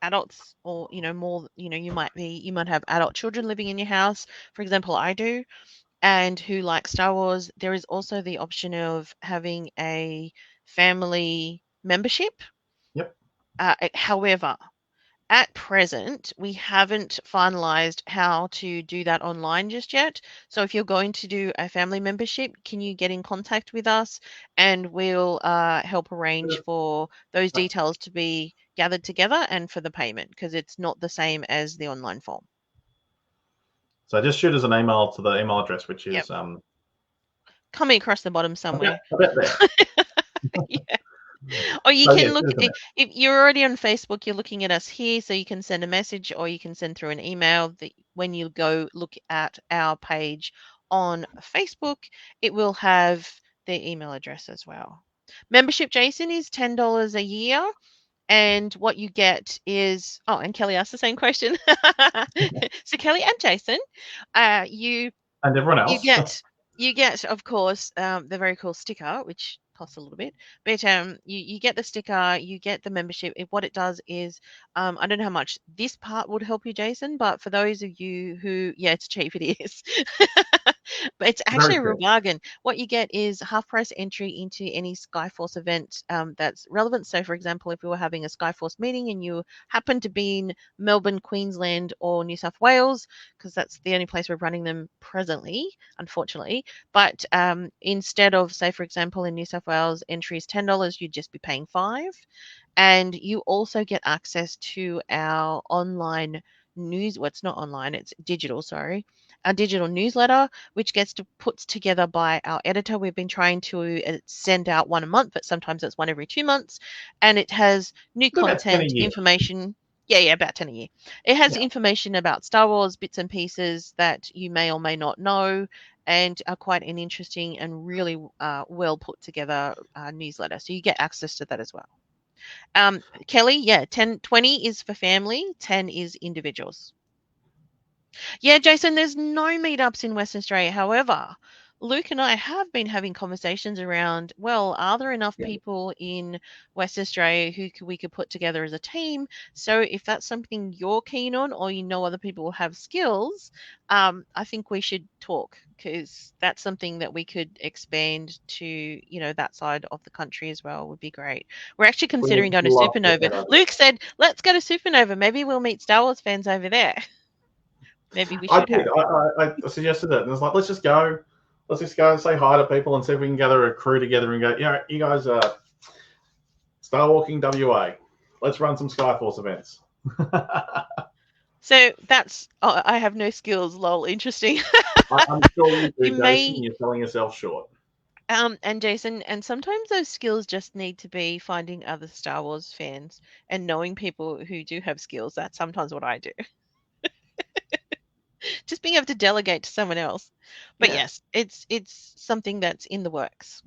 Speaker 1: adults or more you might have adult children living in your house, for example I do, and who like Star Wars, there is also the option of having a family membership.
Speaker 2: yep.
Speaker 1: However, At present, we haven't finalized how to do that online just yet. So if you're going to do a family membership, can you get in contact with us and we'll help arrange for those details to be gathered together and for the payment because it's not the same as the online form.
Speaker 2: So just shoot us an email to the email address, which
Speaker 1: Yep.
Speaker 2: is
Speaker 1: Coming across the bottom somewhere.
Speaker 2: about there.
Speaker 1: Yeah. Or you
Speaker 2: So yeah,
Speaker 1: can look
Speaker 2: shoot us a
Speaker 1: if you're already on Facebook, you're looking at us here, so you can send a message or you can send through an email that when you go look at our page on Facebook, it will have their email address as well. Membership, Jason, is $10 a year. And what you get is, oh, and Kelly asked the same question. So Kelly and Jason, you
Speaker 2: and everyone
Speaker 1: you
Speaker 2: else.
Speaker 1: get you get, of course, the very cool sticker, which costs a little bit, but you get the sticker, you get the membership. What it does is, I don't know how much this part would help you, Jason, but for those of you who, yeah, it's cheap, it is. But it's actually
Speaker 2: Very
Speaker 1: a real
Speaker 2: cool.
Speaker 1: bargain. What you get is half price entry into any Skyforce event that's relevant. So, for example, if we were having a Skyforce meeting and you happen to be in Melbourne, Queensland, or New South Wales, because that's the only place we're running them presently, unfortunately. But instead of, say, for example, in New South Wales, entry is $10, you'd just be paying 5. And you also get access to our online news. Well, it's not online, it's digital, sorry. Our digital newsletter, which gets put together by our editor. We've been trying to send out one a month, but sometimes it's one every 2 months. And it has new
Speaker 2: About 10 a
Speaker 1: content,
Speaker 2: year.
Speaker 1: information. Yeah, about 10 a year. It has
Speaker 2: Yeah.
Speaker 1: information about Star Wars, bits and pieces that you may or may not know, and are quite an interesting and really well put together newsletter. So you get access to that as well. Kelly, yeah, 20 is for family, 10 is individuals. Yeah, Jason, there's no meetups in Western Australia. However, Luke and I have been having conversations around, well, are there enough
Speaker 2: Yeah.
Speaker 1: people in Western Australia we could put together as a team? So if that's something you're keen on or you know other people will have skills, I think we should talk because that's something that we could expand to, that side of the country as well would be great. We're actually
Speaker 2: We would
Speaker 1: considering going to
Speaker 2: love to get
Speaker 1: Supernova.
Speaker 2: that over
Speaker 1: Luke said, let's go to Supernova. Maybe we'll meet Star Wars fans over there. Maybe we
Speaker 2: there. I
Speaker 1: should
Speaker 2: did.
Speaker 1: have.
Speaker 2: I suggested it, and it was like, let's just go. Let's just go and say hi to people and see if we can gather a crew together and go, yeah, you guys are Star Walking WA. Let's run some Skyforce events.
Speaker 1: So that's, oh, I have no skills, lol, interesting.
Speaker 2: I'm sure you do,
Speaker 1: You
Speaker 2: Jason.
Speaker 1: may,
Speaker 2: You're selling yourself short.
Speaker 1: and Jason, and sometimes those skills just need to be finding other Star Wars fans and knowing people who do have skills. That's sometimes what I do. Just being able to delegate to someone else. But
Speaker 2: Yeah,
Speaker 1: yes, it's something that's in the works.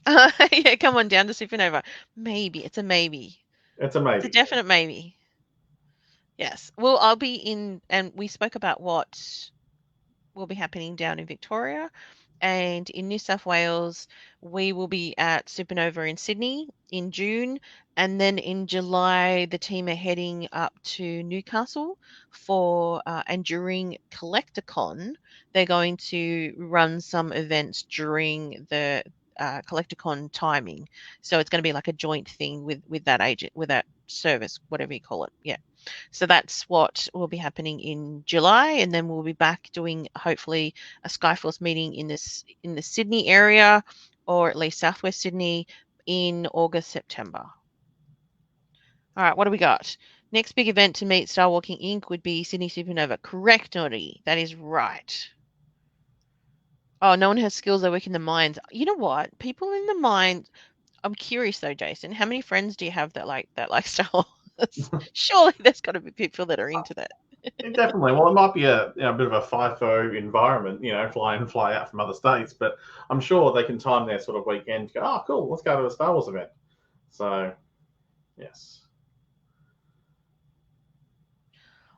Speaker 1: Yeah, come on down to Supernova. Maybe. It's a maybe.
Speaker 2: it's a
Speaker 1: It's a
Speaker 2: maybe.
Speaker 1: definite maybe. Yes. Well, I'll be in, and we spoke about what will be happening down in Victoria. And in New South Wales, we will be at Supernova in Sydney in June. And then in July, the team are heading up to Newcastle and during CollectorCon, they're going to run some events during the CollectorCon timing. So it's going to be like a joint thing with that agent, with that service, whatever you call it. Yeah. So that's what will be happening in July, and then we'll be back doing hopefully a Skyforce meeting in the Sydney area, or at least Southwest Sydney, in August, September. All right, what do we got? Next big event to meet Star Walking Inc. would be Sydney Supernova. Correct, Noddy. That is right. Oh, no one has skills that work in the mines. You know what? People in the mines. I'm curious though, Jason. How many friends do you have that like Star Wars? Surely there's got to be people that are into that.
Speaker 2: Definitely. Well, it might be a bit of a FIFO environment, fly in, fly out from other states, but I'm sure they can time their sort of weekend to go, oh, cool, let's go to a Star Wars event. So, yes.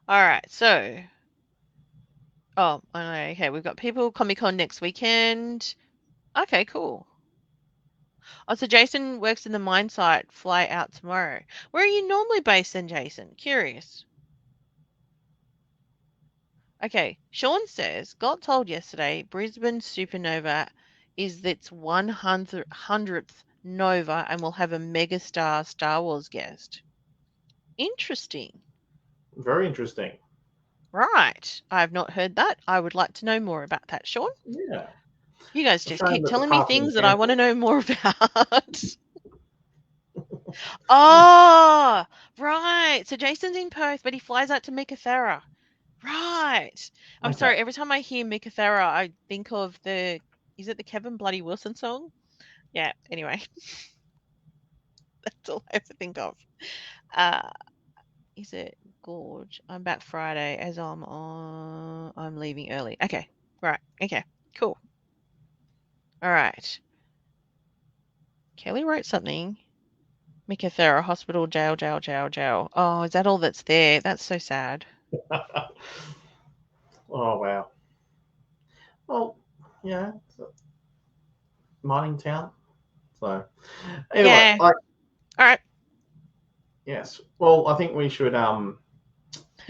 Speaker 1: All right, so okay, we've got people Comic Con next weekend. Okay, cool. Oh, so Jason works in the mine site. Fly out tomorrow. Where are you normally based then, Jason? Curious. Okay, Sean says, got told yesterday Brisbane Supernova is its 100th Nova and will have a megastar Star Wars guest. Interesting.
Speaker 2: Very interesting.
Speaker 1: Right. I've not heard that. I would like to know more about that, Sean.
Speaker 2: Yeah.
Speaker 1: You guys
Speaker 2: A
Speaker 1: just
Speaker 2: shame
Speaker 1: keep
Speaker 2: that the
Speaker 1: telling me
Speaker 2: parking
Speaker 1: things
Speaker 2: was
Speaker 1: that I want to
Speaker 2: cancelled.
Speaker 1: know more about. Oh, right. So Jason's in Perth, but he flies out to Meekatharra. Right. I'm
Speaker 2: Okay.
Speaker 1: sorry. Every time I hear Meekatharra, I think of is it the Kevin Bloody Wilson song? Yeah. Anyway, that's all I have to think of. Uh, is it Gorge? I'm back Friday as I'm leaving early. Okay. Right. Okay. Cool. All right. Kelly wrote something. Meekatharra Hospital, jail, jail, jail, jail. Oh, is that all that's there? That's so sad.
Speaker 2: Oh wow. Well, yeah, it's a mining town. So anyway,
Speaker 1: Yeah. All right.
Speaker 2: yes. Well, I think we should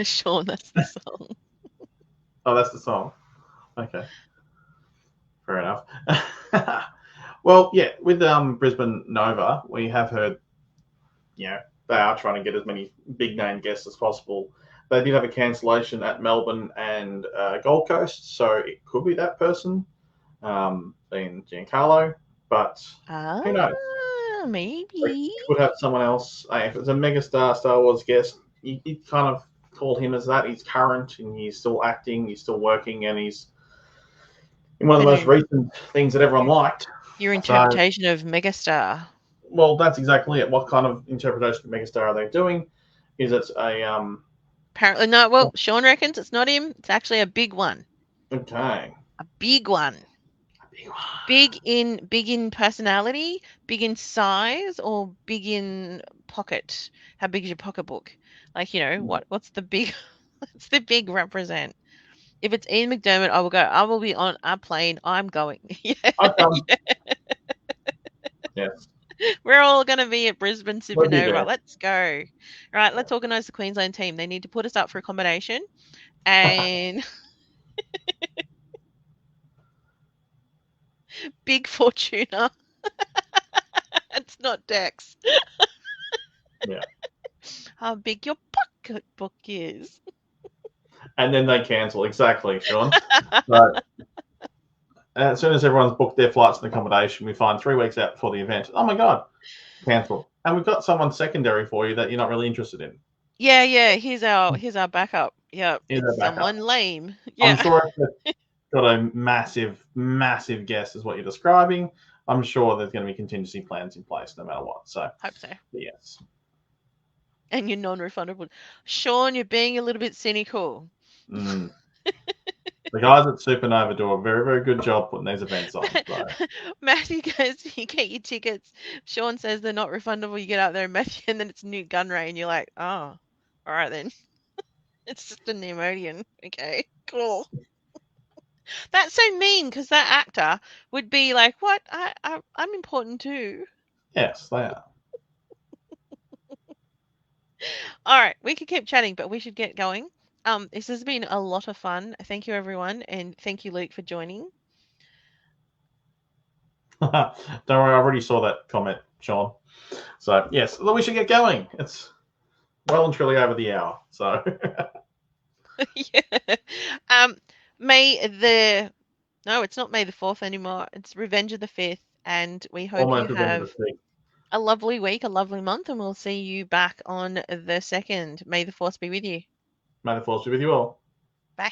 Speaker 1: Sean, that's the song.
Speaker 2: oh, that's the song. Okay. Fair enough. Well, yeah, with Brisbane Nova, we have heard, you know, they are trying to get as many big name guests as possible. They did have a cancellation at Melbourne and Gold Coast, so it could be that person, being Giancarlo, but
Speaker 1: Ah,
Speaker 2: who knows? They
Speaker 1: maybe.
Speaker 2: could have someone else. If it's a megastar Star Wars guest, you kind of call him as that. He's current and he's still acting, he's still working, and he's in one of
Speaker 1: So
Speaker 2: the most
Speaker 1: no,
Speaker 2: recent things that everyone liked.
Speaker 1: your
Speaker 2: So,
Speaker 1: interpretation of megastar.
Speaker 2: well, that's exactly it. What kind of interpretation of megastar are they doing? Is it a
Speaker 1: Apparently not. Well, Sean reckons it's not him. It's actually a big one.
Speaker 2: okay,
Speaker 1: A big one.
Speaker 2: a big one.
Speaker 1: Big in personality, big in size, or big in pocket. How big is your pocketbook? Like, what's the big what's the big represent? If it's Ian McDermott, I will go. I will be on a plane. I'm going. Yeah.
Speaker 2: I've done. Yes,
Speaker 1: We're all going to be at Brisbane
Speaker 2: we'll be
Speaker 1: Supernova.
Speaker 2: there.
Speaker 1: Let's go. Right,
Speaker 2: Yeah.
Speaker 1: let's organise the Queensland team. They need to put us up for accommodation and big Fortuna. It's not Dex.
Speaker 2: Yeah.
Speaker 1: How big your pocketbook is.
Speaker 2: And then they cancel. Exactly, Sean. So, as soon as everyone's booked their flights and accommodation, we find 3 weeks out before the event. Oh my god, cancel. And we've got someone secondary for you that you're not really interested in.
Speaker 1: Yeah, yeah. Here's our backup. Yeah,
Speaker 2: Here's
Speaker 1: it's
Speaker 2: a
Speaker 1: someone
Speaker 2: backup.
Speaker 1: lame.
Speaker 2: I'm
Speaker 1: Yeah.
Speaker 2: sure if they've got a massive, massive guess is what you're describing. I'm sure there's going to be contingency plans in place no matter what. So,
Speaker 1: Hope so.
Speaker 2: yes.
Speaker 1: And you're non-refundable. Sean, you're being a little bit cynical.
Speaker 2: Mm. The guys at Supernova do a very, very good job putting these events on. So.
Speaker 1: Matthew goes, you get your tickets. Sean says they're not refundable. You get out there, Matthew, and then it's Newt Gunray, and you're like, oh, all right then. It's just a Neimoidian. Okay, cool. That's so mean because that actor would be like, what? I'm important too.
Speaker 2: Yes, they are.
Speaker 1: All right, we could keep chatting, but we should get going. This has been a lot of fun. Thank you, everyone, and thank you, Luke, for joining.
Speaker 2: Don't worry, I already saw that comment, Sean. So, yes, we should get going. It's well and truly over the hour. So,
Speaker 1: Yeah. Um, May the No, it's not May the 4th anymore. It's Revenge of the 5th, and we hope you
Speaker 2: almost revenge
Speaker 1: have
Speaker 2: of the
Speaker 1: a lovely week, a lovely month, and we'll see you back on the 2nd. May the force be with you.
Speaker 2: May the force be with you all.
Speaker 1: Bye.